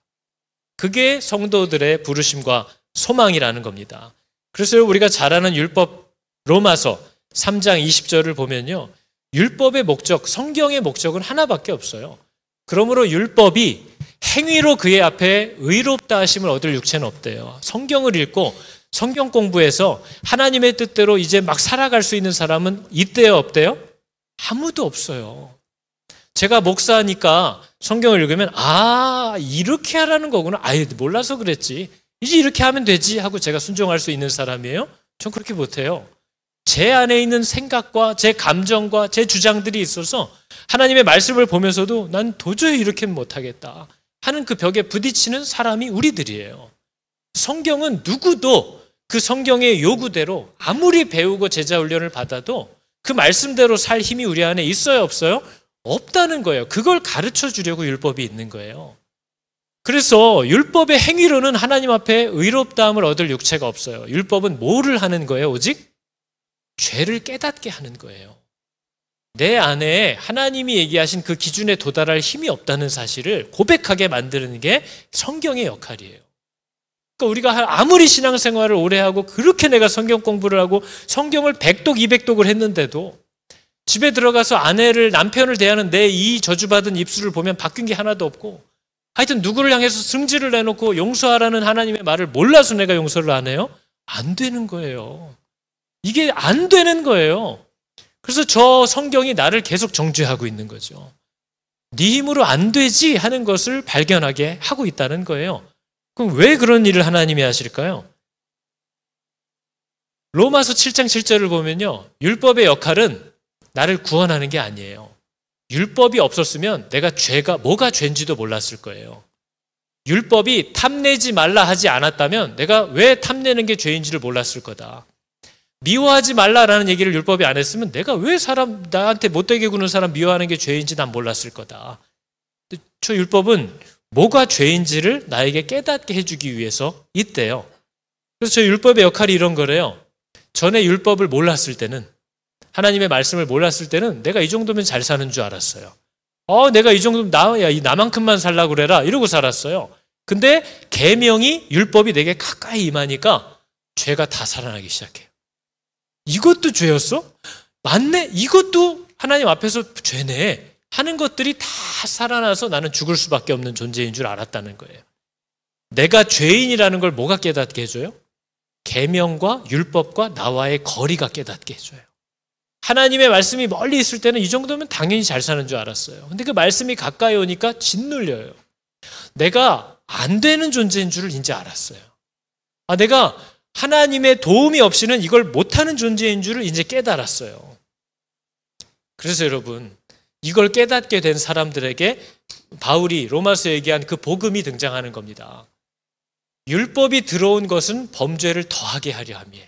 그게 성도들의 부르심과 소망이라는 겁니다. 그래서 우리가 잘 아는 율법 로마서 3장 20절을 보면요, 율법의 목적, 성경의 목적은 하나밖에 없어요. 그러므로 율법이 행위로 그의 앞에 의롭다 하심을 얻을 육체는 없대요. 성경을 읽고 성경 공부해서 하나님의 뜻대로 이제 막 살아갈 수 있는 사람은 있대요, 없대요? 아무도 없어요. 제가 목사니까 성경을 읽으면 이렇게 하라는 거구나. 몰라서 그랬지. 이제 이렇게 하면 되지 하고 제가 순종할 수 있는 사람이에요? 전 그렇게 못해요. 제 안에 있는 생각과 제 감정과 제 주장들이 있어서 하나님의 말씀을 보면서도 난 도저히 이렇게는 못하겠다 하는 그 벽에 부딪히는 사람이 우리들이에요. 성경은 누구도 그 성경의 요구대로 아무리 배우고 제자 훈련을 받아도 그 말씀대로 살 힘이 우리 안에 있어요, 없어요? 없다는 거예요. 그걸 가르쳐 주려고 율법이 있는 거예요. 그래서 율법의 행위로는 하나님 앞에 의롭다함을 얻을 육체가 없어요. 율법은 뭐를 하는 거예요? 오직 죄를 깨닫게 하는 거예요. 내 안에 하나님이 얘기하신 그 기준에 도달할 힘이 없다는 사실을 고백하게 만드는 게 성경의 역할이에요. 그러니까 우리가 아무리 신앙생활을 오래 하고 그렇게 내가 성경 공부를 하고 성경을 100독, 200독을 했는데도 집에 들어가서 남편을 대하는 내 이 저주받은 입술을 보면 바뀐 게 하나도 없고, 하여튼 누구를 향해서 승질을 내놓고 용서하라는 하나님의 말을 몰라서 내가 용서를 안 해요? 안 되는 거예요. 이게 안 되는 거예요. 그래서 저 성경이 나를 계속 정죄하고 있는 거죠. 네 힘으로 안 되지 하는 것을 발견하게 하고 있다는 거예요. 그럼 왜 그런 일을 하나님이 하실까요? 로마서 7장 7절을 보면요, 율법의 역할은 나를 구원하는 게 아니에요. 율법이 없었으면 내가 뭐가 죄인지도 몰랐을 거예요. 율법이 탐내지 말라 하지 않았다면 내가 왜 탐내는 게 죄인지를 몰랐을 거다. 미워하지 말라라는 얘기를 율법이 안 했으면 내가 왜 나한테 못되게 구는 사람 미워하는 게 죄인지 난 몰랐을 거다. 저 율법은 뭐가 죄인지를 나에게 깨닫게 해주기 위해서 있대요. 그래서 저 율법의 역할이 이런 거래요. 전에 율법을 몰랐을 때는, 하나님의 말씀을 몰랐을 때는 내가 이 정도면 잘 사는 줄 알았어요. 내가 이 정도면 나만큼만 살라고 그래라 이러고 살았어요. 근데 계명이, 율법이 내게 가까이 임하니까 죄가 다 살아나기 시작해요. 이것도 죄였어? 맞네? 이것도 하나님 앞에서 죄네 하는 것들이 다 살아나서 나는 죽을 수밖에 없는 존재인 줄 알았다는 거예요. 내가 죄인이라는 걸 뭐가 깨닫게 해줘요? 계명과 율법과 나와의 거리가 깨닫게 해줘요. 하나님의 말씀이 멀리 있을 때는 이 정도면 당연히 잘 사는 줄 알았어요. 근데 그 말씀이 가까이 오니까 짓눌려요. 내가 안 되는 존재인 줄을 이제 알았어요. 내가 하나님의 도움이 없이는 이걸 못하는 존재인 줄을 이제 깨달았어요. 그래서 여러분, 이걸 깨닫게 된 사람들에게 바울이 로마서에 얘기한 그 복음이 등장하는 겁니다. 율법이 들어온 것은 범죄를 더하게 하려 함이에요.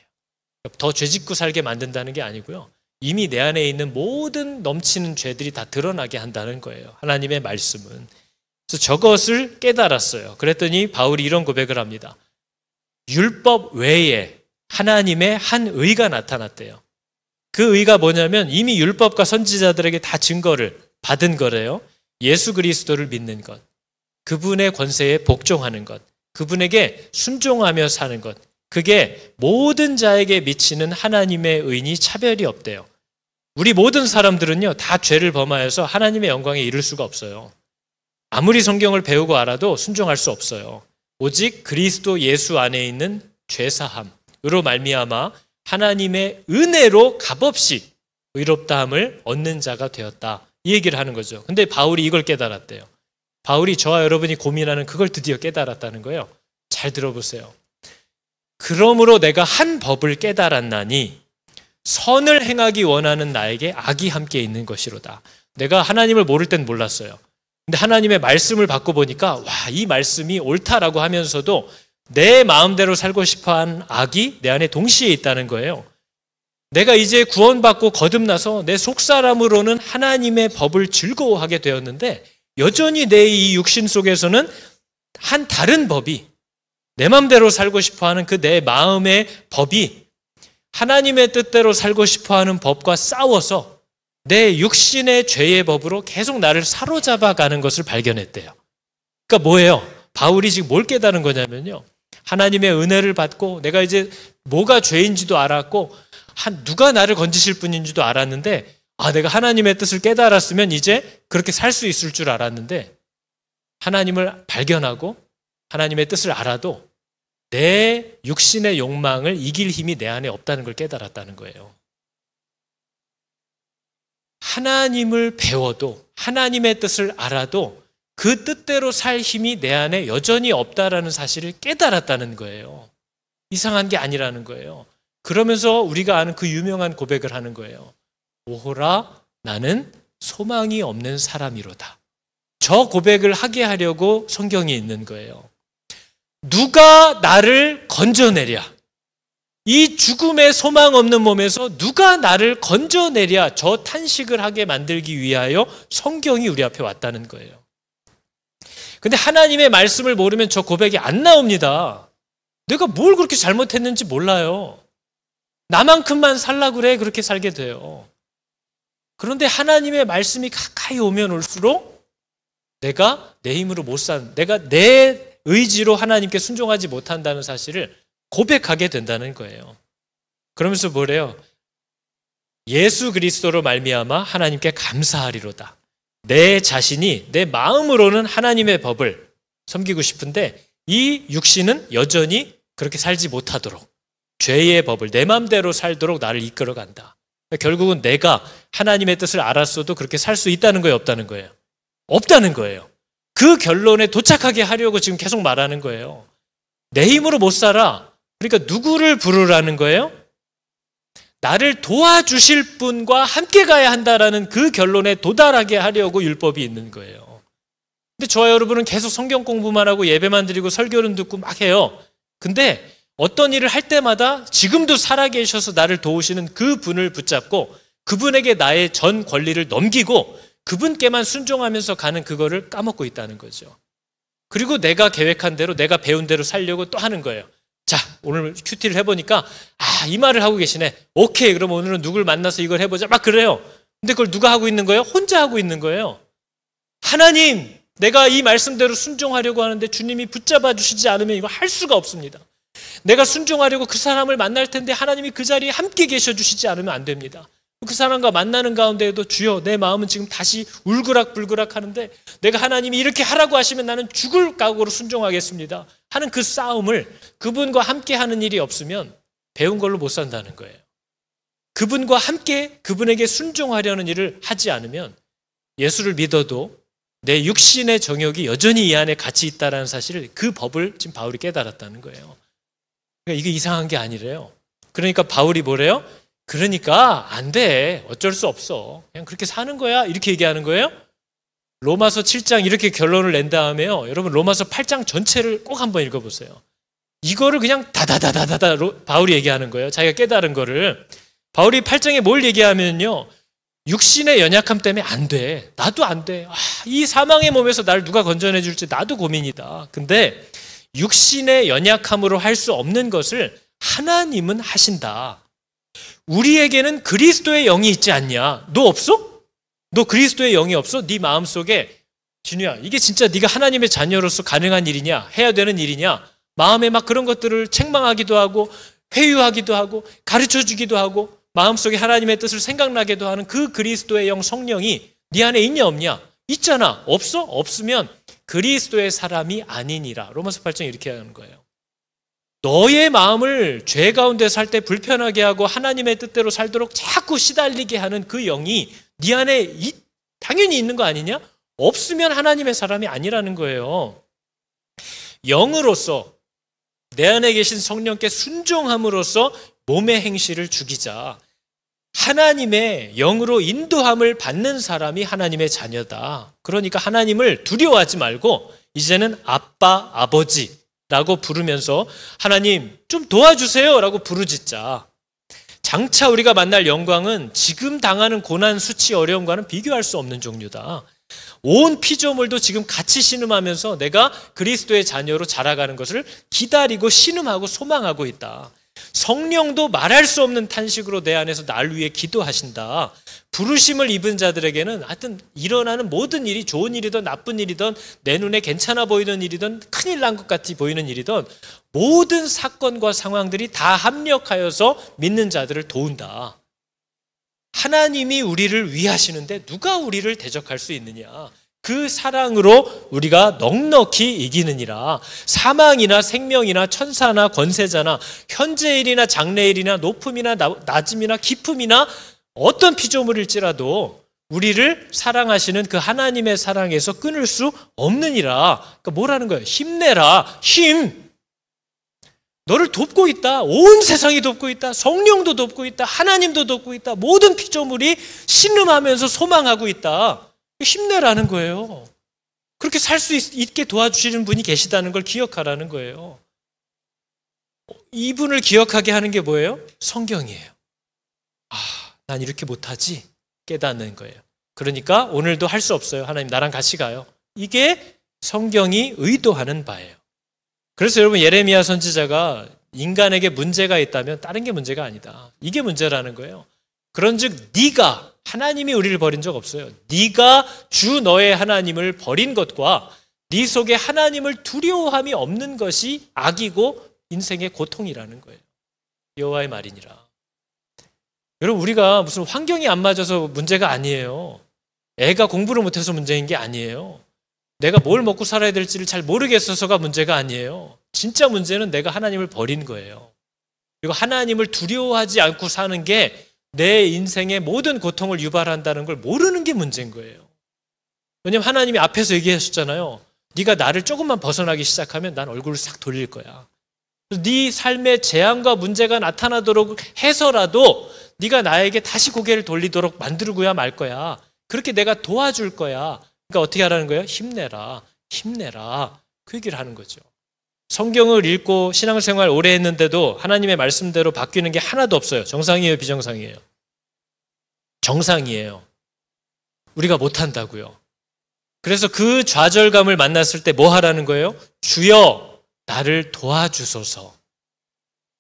더 죄짓고 살게 만든다는 게 아니고요. 이미 내 안에 있는 모든 넘치는 죄들이 다 드러나게 한다는 거예요. 하나님의 말씀은. 그래서 저것을 깨달았어요. 그랬더니 바울이 이런 고백을 합니다. 율법 외에 하나님의 한 의가 나타났대요. 그 의가 뭐냐면 이미 율법과 선지자들에게 다 증거를 받은 거래요. 예수 그리스도를 믿는 것, 그분의 권세에 복종하는 것, 그분에게 순종하며 사는 것, 그게 모든 자에게 미치는 하나님의 의니 차별이 없대요. 우리 모든 사람들은요, 다 죄를 범하여서 하나님의 영광에 이를 수가 없어요. 아무리 성경을 배우고 알아도 순종할 수 없어요. 오직 그리스도 예수 안에 있는 죄사함으로 말미암아 하나님의 은혜로 값없이 의롭다함을 얻는 자가 되었다. 이 얘기를 하는 거죠. 근데 바울이 이걸 깨달았대요. 바울이 저와 여러분이 고민하는 그걸 드디어 깨달았다는 거예요. 잘 들어보세요. 그러므로 내가 한 법을 깨달았나니 선을 행하기 원하는 나에게 악이 함께 있는 것이로다. 내가 하나님을 모를 땐 몰랐어요. 근데 하나님의 말씀을 받고 보니까 이 말씀이 옳다라고 하면서도 내 마음대로 살고 싶어하는 악이 내 안에 동시에 있다는 거예요. 내가 이제 구원받고 거듭나서 내 속사람으로는 하나님의 법을 즐거워하게 되었는데 여전히 내 이 육신 속에서는 한 다른 법이, 내 마음대로 살고 싶어하는 그 내 마음의 법이 하나님의 뜻대로 살고 싶어하는 법과 싸워서 내 육신의 죄의 법으로 계속 나를 사로잡아 가는 것을 발견했대요. 그러니까 뭐예요? 바울이 지금 뭘 깨달은 거냐면요, 하나님의 은혜를 받고 내가 이제 뭐가 죄인지도 알았고 누가 나를 건지실 분인지도 알았는데 내가 하나님의 뜻을 깨달았으면 이제 그렇게 살 수 있을 줄 알았는데 하나님을 발견하고 하나님의 뜻을 알아도 내 육신의 욕망을 이길 힘이 내 안에 없다는 걸 깨달았다는 거예요. 하나님을 배워도 하나님의 뜻을 알아도 그 뜻대로 살 힘이 내 안에 여전히 없다라는 사실을 깨달았다는 거예요. 이상한 게 아니라는 거예요. 그러면서 우리가 아는 그 유명한 고백을 하는 거예요. 오호라 나는 소망이 없는 사람이로다. 저 고백을 하게 하려고 성경이 있는 거예요. 누가 나를 건져내랴. 이 죽음의 소망 없는 몸에서 누가 나를 건져내랴. 저 탄식을 하게 만들기 위하여 성경이 우리 앞에 왔다는 거예요. 근데 하나님의 말씀을 모르면 저 고백이 안 나옵니다. 내가 뭘 그렇게 잘못했는지 몰라요. 나만큼만 살라 그래 그렇게 살게 돼요. 그런데 하나님의 말씀이 가까이 오면 올수록 내가 내 힘으로 못 내가 내 의지로 하나님께 순종하지 못한다는 사실을 고백하게 된다는 거예요. 그러면서 뭐래요? 예수 그리스도로 말미암아 하나님께 감사하리로다. 내 자신이 내 마음으로는 하나님의 법을 섬기고 싶은데 이 육신은 여전히 그렇게 살지 못하도록 죄의 법을 내 마음대로 살도록 나를 이끌어간다. 결국은 내가 하나님의 뜻을 알았어도 그렇게 살 수 있다는 거예요? 없다는 거예요? 없다는 거예요. 그 결론에 도착하게 하려고 지금 계속 말하는 거예요. 내 힘으로 못 살아. 그러니까 누구를 부르라는 거예요? 나를 도와주실 분과 함께 가야 한다라는 그 결론에 도달하게 하려고 율법이 있는 거예요. 근데 저와 여러분은 계속 성경 공부만 하고 예배만 드리고 설교는 듣고 막 해요. 근데 어떤 일을 할 때마다 지금도 살아계셔서 나를 도우시는 그 분을 붙잡고 그분에게 나의 전 권리를 넘기고 그분께만 순종하면서 가는 그거를 까먹고 있다는 거죠. 그리고 내가 계획한 대로 내가 배운 대로 살려고 또 하는 거예요. 자, 오늘 큐티를 해보니까 이 말을 하고 계시네. 오케이, 그럼 오늘은 누굴 만나서 이걸 해보자. 막 그래요. 근데 그걸 누가 하고 있는 거예요? 혼자 하고 있는 거예요. 하나님, 내가 이 말씀대로 순종하려고 하는데 주님이 붙잡아 주시지 않으면 이거 할 수가 없습니다. 내가 순종하려고 그 사람을 만날 텐데 하나님이 그 자리에 함께 계셔 주시지 않으면 안 됩니다. 그 사람과 만나는 가운데에도 주여 내 마음은 지금 다시 울그락불그락 하는데 내가 하나님이 이렇게 하라고 하시면 나는 죽을 각오로 순종하겠습니다 하는 그 싸움을 그분과 함께 하는 일이 없으면 배운 걸로 못 산다는 거예요. 그분과 함께 그분에게 순종하려는 일을 하지 않으면 예수를 믿어도 내 육신의 정욕이 여전히 이 안에 같이 있다는 사실을, 그 법을 지금 바울이 깨달았다는 거예요. 그러니까 이게 이상한 게 아니래요. 그러니까 바울이 뭐래요? 그러니까 안 돼. 어쩔 수 없어. 그냥 그렇게 사는 거야. 이렇게 얘기하는 거예요. 로마서 7장 이렇게 결론을 낸 다음에요. 여러분 로마서 8장 전체를 꼭 한번 읽어보세요. 이거를 그냥 다다다다다다 바울이 얘기하는 거예요. 자기가 깨달은 거를. 바울이 8장에 뭘 얘기하면요. 육신의 연약함 때문에 안 돼. 나도 안 돼. 이 사망의 몸에서 나를 누가 건져내 줄지 나도 고민이다. 근데 육신의 연약함으로 할 수 없는 것을 하나님은 하신다. 우리에게는 그리스도의 영이 있지 않냐? 너 없어? 너 그리스도의 영이 없어? 네 마음속에 진우야, 이게 진짜 네가 하나님의 자녀로서 가능한 일이냐? 해야 되는 일이냐? 마음에 막 그런 것들을 책망하기도 하고 회유하기도 하고 가르쳐주기도 하고 마음속에 하나님의 뜻을 생각나게도 하는 그 그리스도의 영 성령이 네 안에 있냐 없냐? 있잖아. 없어? 없으면 그리스도의 사람이 아니니라. 로마서 8장 이렇게 하는 거예요. 너의 마음을 죄 가운데 살 때 불편하게 하고 하나님의 뜻대로 살도록 자꾸 시달리게 하는 그 영이 네 안에 당연히 있는 거 아니냐? 없으면 하나님의 사람이 아니라는 거예요. 영으로서 내 안에 계신 성령께 순종함으로써 몸의 행실을 죽이자. 하나님의 영으로 인도함을 받는 사람이 하나님의 자녀다. 그러니까 하나님을 두려워하지 말고 이제는 아빠, 아버지라고 부르면서 하나님 좀 도와주세요 라고 부르짖자. 장차 우리가 만날 영광은 지금 당하는 고난, 수치, 어려움과는 비교할 수 없는 종류다. 온 피조물도 지금 같이 신음하면서 내가 그리스도의 자녀로 자라가는 것을 기다리고 신음하고 소망하고 있다. 성령도 말할 수 없는 탄식으로 내 안에서 날 위해 기도하신다. 부르심을 입은 자들에게는 하여튼 일어나는 모든 일이 좋은 일이든 나쁜 일이든 내 눈에 괜찮아 보이는 일이든 큰일 난 것 같이 보이는 일이든 모든 사건과 상황들이 다 합력하여서 믿는 자들을 도운다. 하나님이 우리를 위하시는데 누가 우리를 대적할 수 있느냐? 그 사랑으로 우리가 넉넉히 이기느니라. 사망이나 생명이나 천사나 권세자나 현재일이나 장래일이나 높음이나 낮음이나 깊음이나 어떤 피조물일지라도 우리를 사랑하시는 그 하나님의 사랑에서 끊을 수 없느니라. 그러니까 뭐라는 거예요? 힘내라. 힘! 너를 돕고 있다. 온 세상이 돕고 있다. 성령도 돕고 있다. 하나님도 돕고 있다. 모든 피조물이 신음하면서 소망하고 있다. 힘내라는 거예요. 그렇게 살 수 있게 도와주시는 분이 계시다는 걸 기억하라는 거예요. 이분을 기억하게 하는 게 뭐예요? 성경이에요. 난 이렇게 못하지? 깨닫는 거예요. 그러니까 오늘도 할 수 없어요. 하나님 나랑 같이 가요. 이게 성경이 의도하는 바예요. 그래서 여러분 예레미야 선지자가 인간에게 문제가 있다면 다른 게 문제가 아니다. 이게 문제라는 거예요. 그런즉 네가 하나님이 우리를 버린 적 없어요. 네가 주 너의 하나님을 버린 것과 네 속에 하나님을 두려워함이 없는 것이 악이고 인생의 고통이라는 거예요. 여호와의 말이니라. 여러분 우리가 무슨 환경이 안 맞아서 문제가 아니에요. 애가 공부를 못해서 문제인 게 아니에요. 내가 뭘 먹고 살아야 될지를 잘 모르겠어서가 문제가 아니에요. 진짜 문제는 내가 하나님을 버린 거예요. 그리고 하나님을 두려워하지 않고 사는 게 내 인생의 모든 고통을 유발한다는 걸 모르는 게 문제인 거예요. 왜냐하면 하나님이 앞에서 얘기하셨잖아요. 네가 나를 조금만 벗어나기 시작하면 난 얼굴을 싹 돌릴 거야. 네 삶에 재앙과 문제가 나타나도록 해서라도 네가 나에게 다시 고개를 돌리도록 만들고야 말 거야. 그렇게 내가 도와줄 거야. 그러니까 어떻게 하라는 거예요? 힘내라. 힘내라. 그 얘기를 하는 거죠. 성경을 읽고 신앙생활 오래 했는데도 하나님의 말씀대로 바뀌는 게 하나도 없어요. 정상이에요? 비정상이에요? 정상이에요. 우리가 못한다고요. 그래서 그 좌절감을 만났을 때 뭐 하라는 거예요? 주여 나를 도와주소서.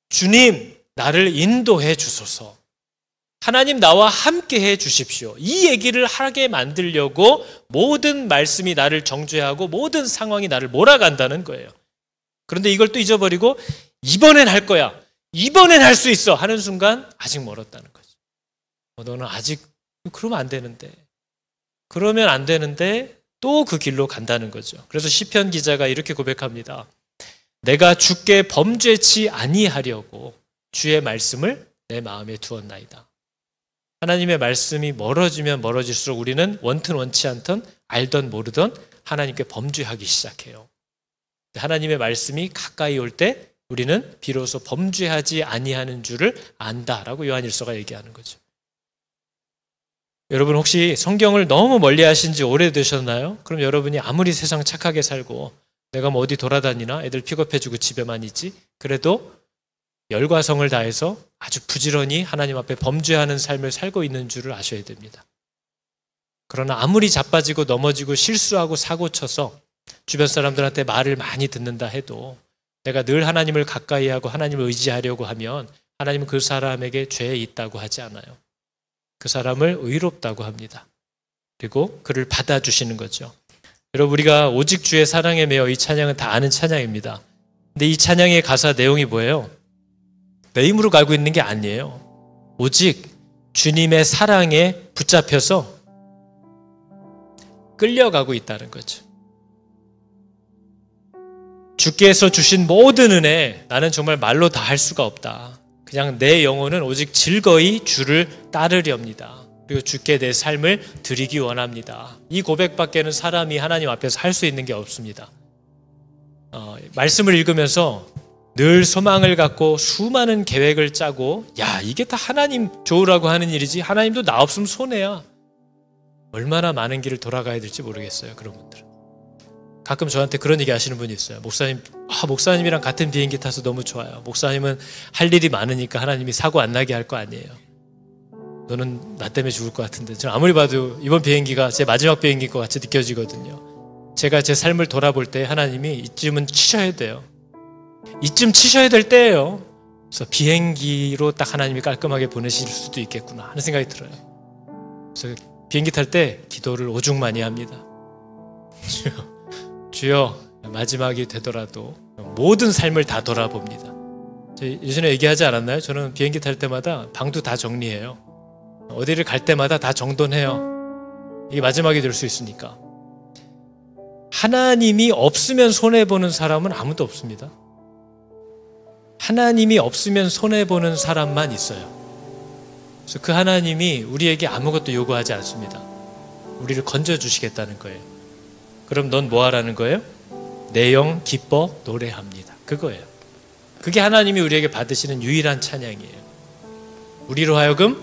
주님 나를 인도해 주소서. 하나님 나와 함께 해 주십시오. 이 얘기를 하게 만들려고 모든 말씀이 나를 정죄하고 모든 상황이 나를 몰아간다는 거예요. 그런데 이걸 또 잊어버리고 이번엔 할 거야. 이번엔 할 수 있어 하는 순간 아직 멀었다는 거죠. 너는 아직 그러면 안 되는데. 그러면 안 되는데 또 그 길로 간다는 거죠. 그래서 시편 기자가 이렇게 고백합니다. 내가 주께 범죄치 아니하려고 주의 말씀을 내 마음에 두었나이다. 하나님의 말씀이 멀어지면 멀어질수록 우리는 원튼 원치 않던 알던 모르던 하나님께 범죄하기 시작해요. 하나님의 말씀이 가까이 올 때 우리는 비로소 범죄하지 아니하는 줄을 안다라고 요한일서가 얘기하는 거죠. 여러분 혹시 성경을 너무 멀리 하신 지 오래되셨나요? 그럼 여러분이 아무리 세상 착하게 살고 내가 뭐 어디 돌아다니나 애들 픽업해주고 집에만 있지 그래도 열과 성을 다해서 아주 부지런히 하나님 앞에 범죄하는 삶을 살고 있는 줄을 아셔야 됩니다. 그러나 아무리 자빠지고 넘어지고 실수하고 사고쳐서 주변 사람들한테 말을 많이 듣는다 해도 내가 늘 하나님을 가까이 하고 하나님을 의지하려고 하면 하나님은 그 사람에게 죄 있다고 하지 않아요. 그 사람을 의롭다고 합니다. 그리고 그를 받아주시는 거죠. 여러분 우리가 오직 주의 사랑에 매여 이 찬양은 다 아는 찬양입니다. 근데 이 찬양의 가사 내용이 뭐예요? 내 힘으로 가고 있는 게 아니에요. 오직 주님의 사랑에 붙잡혀서 끌려가고 있다는 거죠. 주께서 주신 모든 은혜 나는 정말 말로 다 할 수가 없다. 그냥 내 영혼은 오직 즐거이 주를 따르렵니다. 그리고 주께 내 삶을 드리기 원합니다. 이 고백밖에는 사람이 하나님 앞에서 할 수 있는 게 없습니다. 말씀을 읽으면서 늘 소망을 갖고 수많은 계획을 짜고 야 이게 다 하나님 좋으라고 하는 일이지 하나님도 나 없으면 손해야. 얼마나 많은 길을 돌아가야 될지 모르겠어요. 그런 분들은. 가끔 저한테 그런 얘기 하시는 분이 있어요. 목사님, 목사님이랑 같은 비행기 타서 너무 좋아요. 목사님은 할 일이 많으니까 하나님이 사고 안 나게 할 거 아니에요. 너는 나 때문에 죽을 것 같은데. 저는 아무리 봐도 이번 비행기가 제 마지막 비행기인 것 같이 느껴지거든요. 제가 제 삶을 돌아볼 때 하나님이 이쯤은 치셔야 돼요. 이쯤 치셔야 될 때예요. 그래서 비행기로 딱 하나님이 깔끔하게 보내실 수도 있겠구나 하는 생각이 들어요. 그래서 비행기 탈 때 기도를 오죽 많이 합니다. 주여 마지막이 되더라도 모든 삶을 다 돌아봅니다. 예전에 얘기하지 않았나요? 저는 비행기 탈 때마다 방도 다 정리해요. 어디를 갈 때마다 다 정돈해요. 이게 마지막이 될 수 있으니까. 하나님이 없으면 손해보는 사람은 아무도 없습니다. 하나님이 없으면 손해보는 사람만 있어요. 그래서 그 하나님이 우리에게 아무것도 요구하지 않습니다. 우리를 건져주시겠다는 거예요. 그럼 넌 뭐 하라는 거예요? 내 영 기뻐 노래합니다. 그거예요. 그게 하나님이 우리에게 받으시는 유일한 찬양이에요. 우리로 하여금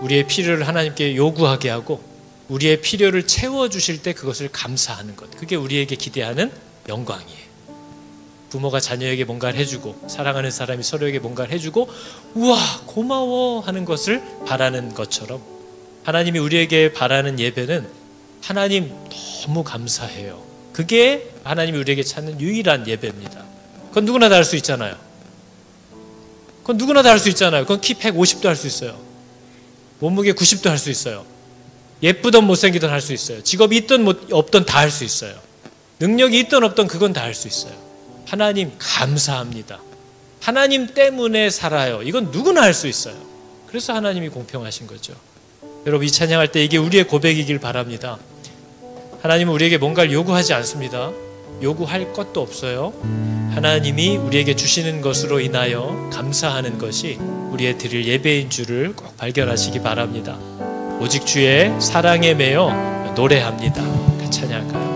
우리의 필요를 하나님께 요구하게 하고 우리의 필요를 채워주실 때 그것을 감사하는 것. 그게 우리에게 기대하는 영광이에요. 부모가 자녀에게 뭔가를 해주고 사랑하는 사람이 서로에게 뭔가를 해주고 우와 고마워 하는 것을 바라는 것처럼 하나님이 우리에게 바라는 예배는 하나님 너무 감사해요. 그게 하나님이 우리에게 찾는 유일한 예배입니다. 그건 누구나 다 할 수 있잖아요. 그건 누구나 다 할 수 있잖아요. 그건 키 150도 할 수 있어요. 몸무게 90도 할 수 있어요. 예쁘던 못생기던 할 수 있어요. 직업이 있던 없던 다 할 수 있어요. 능력이 있던 없던 그건 다 할 수 있어요. 하나님 감사합니다. 하나님 때문에 살아요. 이건 누구나 할 수 있어요. 그래서 하나님이 공평하신 거죠. 여러분 이 찬양할 때 이게 우리의 고백이길 바랍니다. 하나님은 우리에게 뭔가를 요구하지 않습니다. 요구할 것도 없어요. 하나님이 우리에게 주시는 것으로 인하여 감사하는 것이 우리의 드릴 예배인 줄을 꼭 발견하시기 바랍니다. 오직 주의 사랑에 매여 노래합니다. 같이 찬양할까요?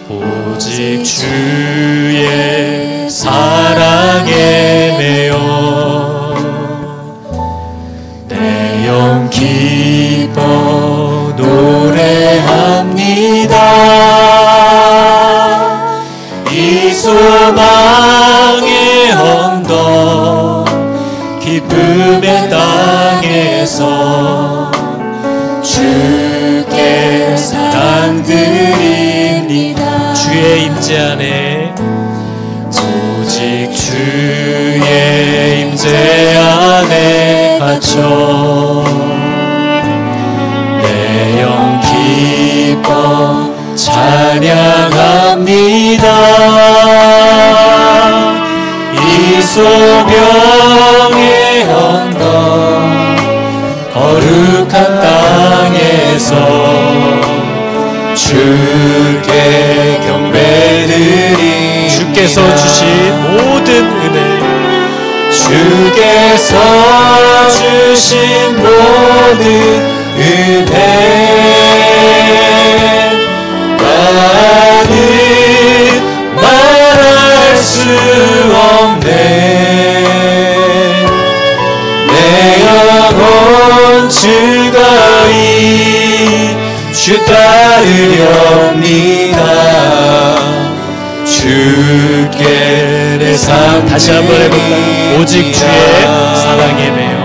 오직 주의 사랑에 매여 내 영 기뻐 노래합니다. 이 소망의 언덕 기쁨의 땅에서 주께 사랑 드립니다. 주의 임재 안에 오직 주의 임재 안에 갇혀 내 영 기뻐 찬양합니다. 이 소명의 언덕 거룩한 땅에서 주께 경배드리 주께서 주신 모든 은혜 주께서 주신 모든 은혜 나는 말할 수 없네. 내 영혼 즐거이 주 따르렵니다. 주께 내 삶 다시 한번 해볼까요? 오직 주의 사랑에 매여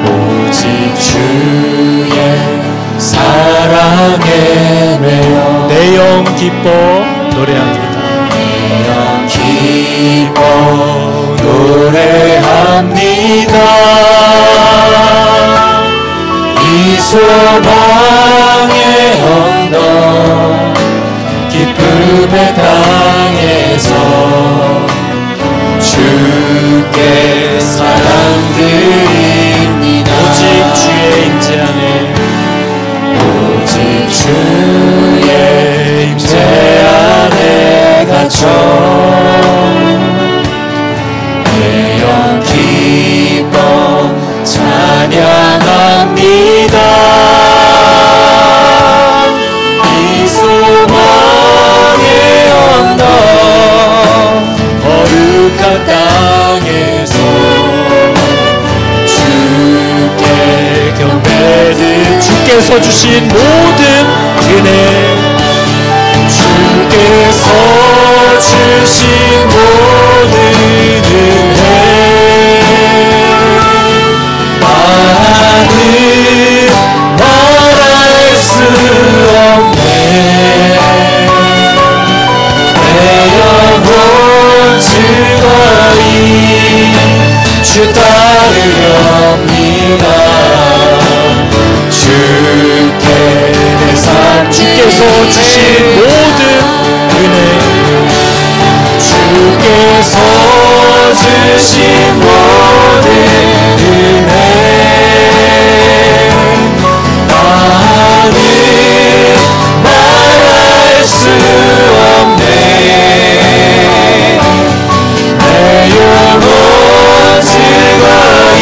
오직 주의 사랑에 매여 내 영 기뻐 노래합니다. 내 영 기뻐 노래합니다. 이 소망의 언덕 기쁨의 땅에서 주께 사랑 드립니다. 오직 주의 임재 안에 오직 주의 임재 안에 주신 모든 은혜, 주께서 주신 모든 은혜 많은 말할 수 없네. 내 영혼 즐거이 주 따르렵니다. 주께 내 삶 주께서 주신 모든 은혜, 주께서 주신 모든 은혜 나는 말할 수 없네. 내 영혼 즐거이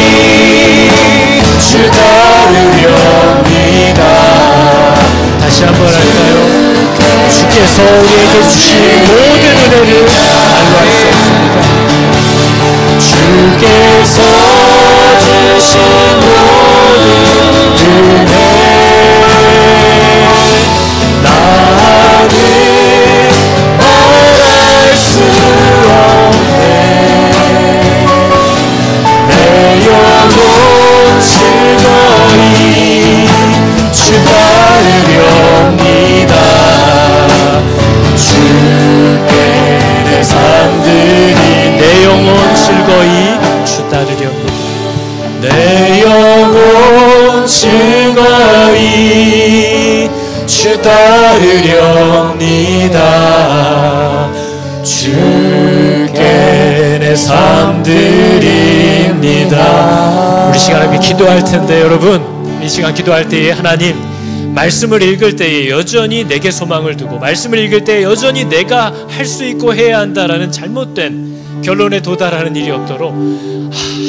주 따르렵니다. 다시 한번 할까요? 주께서 우리에게 주신 모든 은혜를 말로할 수 없습니다. 주께서 주신 모든 은혜 나는 말할 수 없네. 내 영혼 즐거이 주 따르렵니다. 주께 내 삶 드리 내 영혼 즐거이 주 따르렵니다. 내 영혼 즐거이 주 따르렵니다. 주께 내 삶 드립니다. 우리 시간 함께 기도할 텐데 여러분, 이 시간 기도할 때에 하나님 말씀을 읽을 때에 여전히 내게 소망을 두고 말씀을 읽을 때에 여전히 내가 할 수 있고 해야 한다라는 잘못된 결론에 도달하는 일이 없도록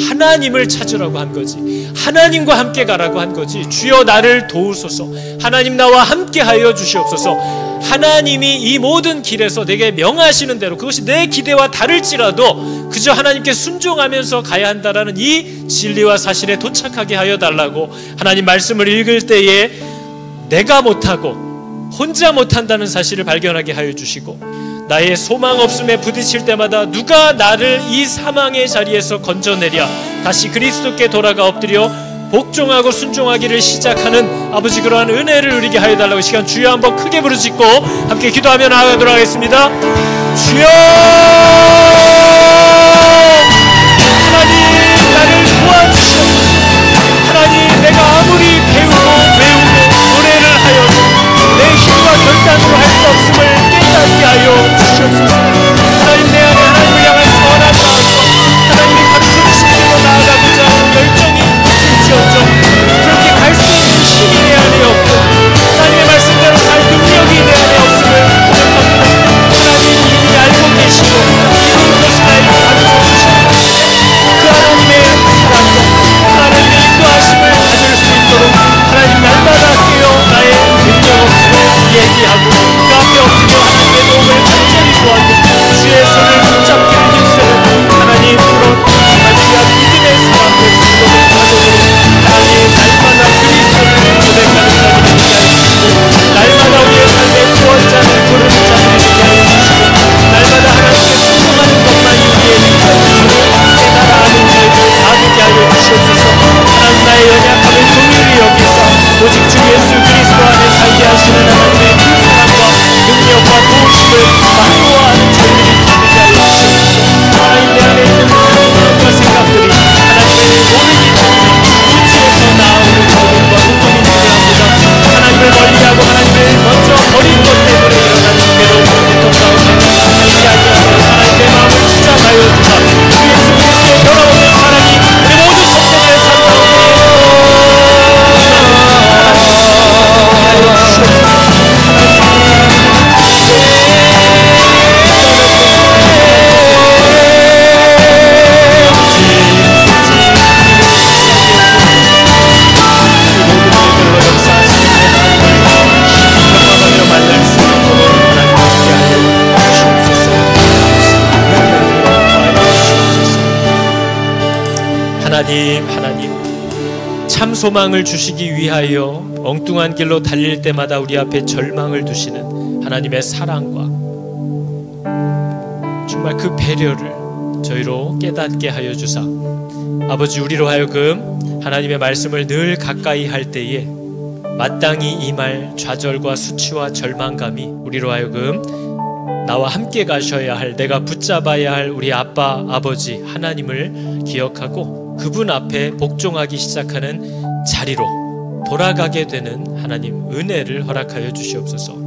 하나님을 찾으라고 한 거지, 하나님과 함께 가라고 한 거지. 주여 나를 도우소서, 하나님 나와 함께 하여 주시옵소서. 하나님이 이 모든 길에서 내게 명하시는 대로 그것이 내 기대와 다를지라도 그저 하나님께 순종하면서 가야 한다라는 이 진리와 사실에 도착하게 하여 달라고, 하나님 말씀을 읽을 때에 내가 못하고 혼자 못한다는 사실을 발견하게 하여 주시고, 나의 소망 없음에 부딪힐 때마다 누가 나를 이 사망의 자리에서 건져내랴 다시 그리스도께 돌아가 엎드려 복종하고 순종하기를 시작하는 아버지 그러한 은혜를 누리게 하여 달라고 시간 주여 한번 크게 부르짖고 함께 기도하며 나아가도록 하겠습니다. 주여, 하나님 나를 도와주시옵소서. 하나님 내가 아무리 배우고 외우고 노래를 하여도 내 힘과 결단으로 할 수 없음을 깨닫게 하여 주시옵소서. 하나님 내 안에 하나님을 향한 선한 마음과 하나님이 가르쳐 주신 대로 나아가고자 하는 열정이 있을지언정 그렇게 갈 수 있는 힘이 내 안에 없고 하나님의 말씀대로 살 능력이 내 안에 없음을 고백합니다. 하나님 이미 알고 계시고 이미 그것이 나에게 가르쳐 주십니다. 그 하나님의 사랑과 하나님의 인도하심을 가질 수 있도록 하나님 날마다 깨어 나의 능력 없음을 얘기하고 그 앞에 엎드려 하나님의 도움을 간절히 구하고 주의 손을 붙잡기를 힘쓰는 하나님 그런 말씀과 믿음의 사람들 지도록 가도록 하나님 날마다 그리스도를 고백하는 자들이 되게 하여 주시고 날마다 우리의 삶의 구원자를 부르는 자들이 되게 하여 주시고 날마다 하나님께 순종하는 것만이 우리의 능력이시고 깨달아 아는 자에게 다 되게 하여 주시옵소서. 하나님 나의 연약함을 긍휼히 여기사 오직 주 예수 그리스도 안에 살게 하시는 하나님의 그 사랑과 능력과 도우심을 막노하는 저희들이 되게 하여 주시옵소서. 하나님 내 안에 있는 마음과 생각들이 하나님을 모르기 때문에 우주에서 나오는 고통과 고통이 필요합니다. 하나님을 멀리하고 하나님을 먼저 버린 것 때문에 일어나는 괴로움 고통 가운데 살게 하여 하나님 내 마음을 주장하여 주사 주 예수 그리스도의 돌아오는 사랑이 우리 모든 성도들의 삶 가운데 하나님 참 소망을 주시기 위하여 엉뚱한 길로 달릴 때마다 우리 앞에 절망을 두시는 하나님의 사랑과 정말 그 배려를 저희로 깨닫게 하여 주사, 아버지, 우리로 하여금 하나님의 말씀을 늘 가까이 할 때에 마땅히 임할 좌절과 수치와 절망감이 우리로 하여금 나와 함께 가셔야 할, 내가 붙잡아야 할 우리 아빠, 아버지 하나님을 기억하고 그분 앞에 복종하기 시작하는 자리로 돌아가게 되는 하나님 은혜를 허락하여 주시옵소서.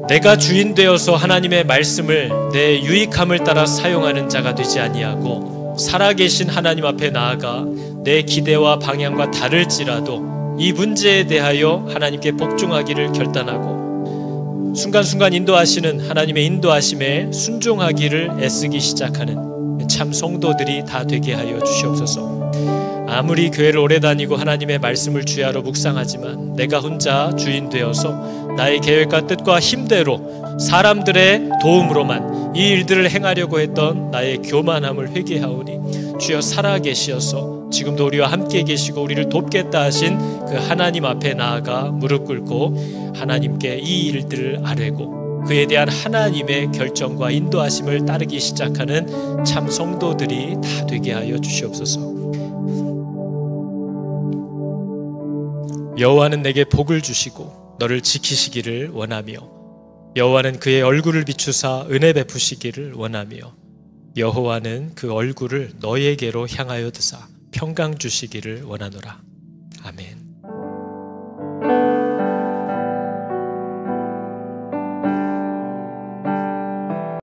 내가 주인 되어서 하나님의 말씀을 내 유익함을 따라 사용하는 자가 되지 아니하고 살아계신 하나님 앞에 나아가 내 기대와 방향과 다를지라도 이 문제에 대하여 하나님께 복종하기를 결단하고 순간순간 인도하시는 하나님의 인도하심에 순종하기를 애쓰기 시작하는 참 성도들이 다 되게 하여 주시옵소서. 아무리 교회를 오래 다니고 하나님의 말씀을 주야로 묵상하지만 내가 혼자 주인 되어서 나의 계획과 뜻과 힘대로 사람들의 도움으로만 이 일들을 행하려고 했던 나의 교만함을 회개하오니 주여 살아계시어서 지금도 우리와 함께 계시고 우리를 돕겠다 하신 그 하나님 앞에 나아가 무릎 꿇고 하나님께 이 일들을 아뢰고 그에 대한 하나님의 결정과 인도하심을 따르기 시작하는 참 성도들이 다 되게 하여 주시옵소서. 여호와는 내게 복을 주시고 너를 지키시기를 원하며 여호와는 그의 얼굴을 비추사 은혜 베푸시기를 원하며 여호와는 그 얼굴을 너에게로 향하여 드사 평강 주시기를 원하노라. 아멘.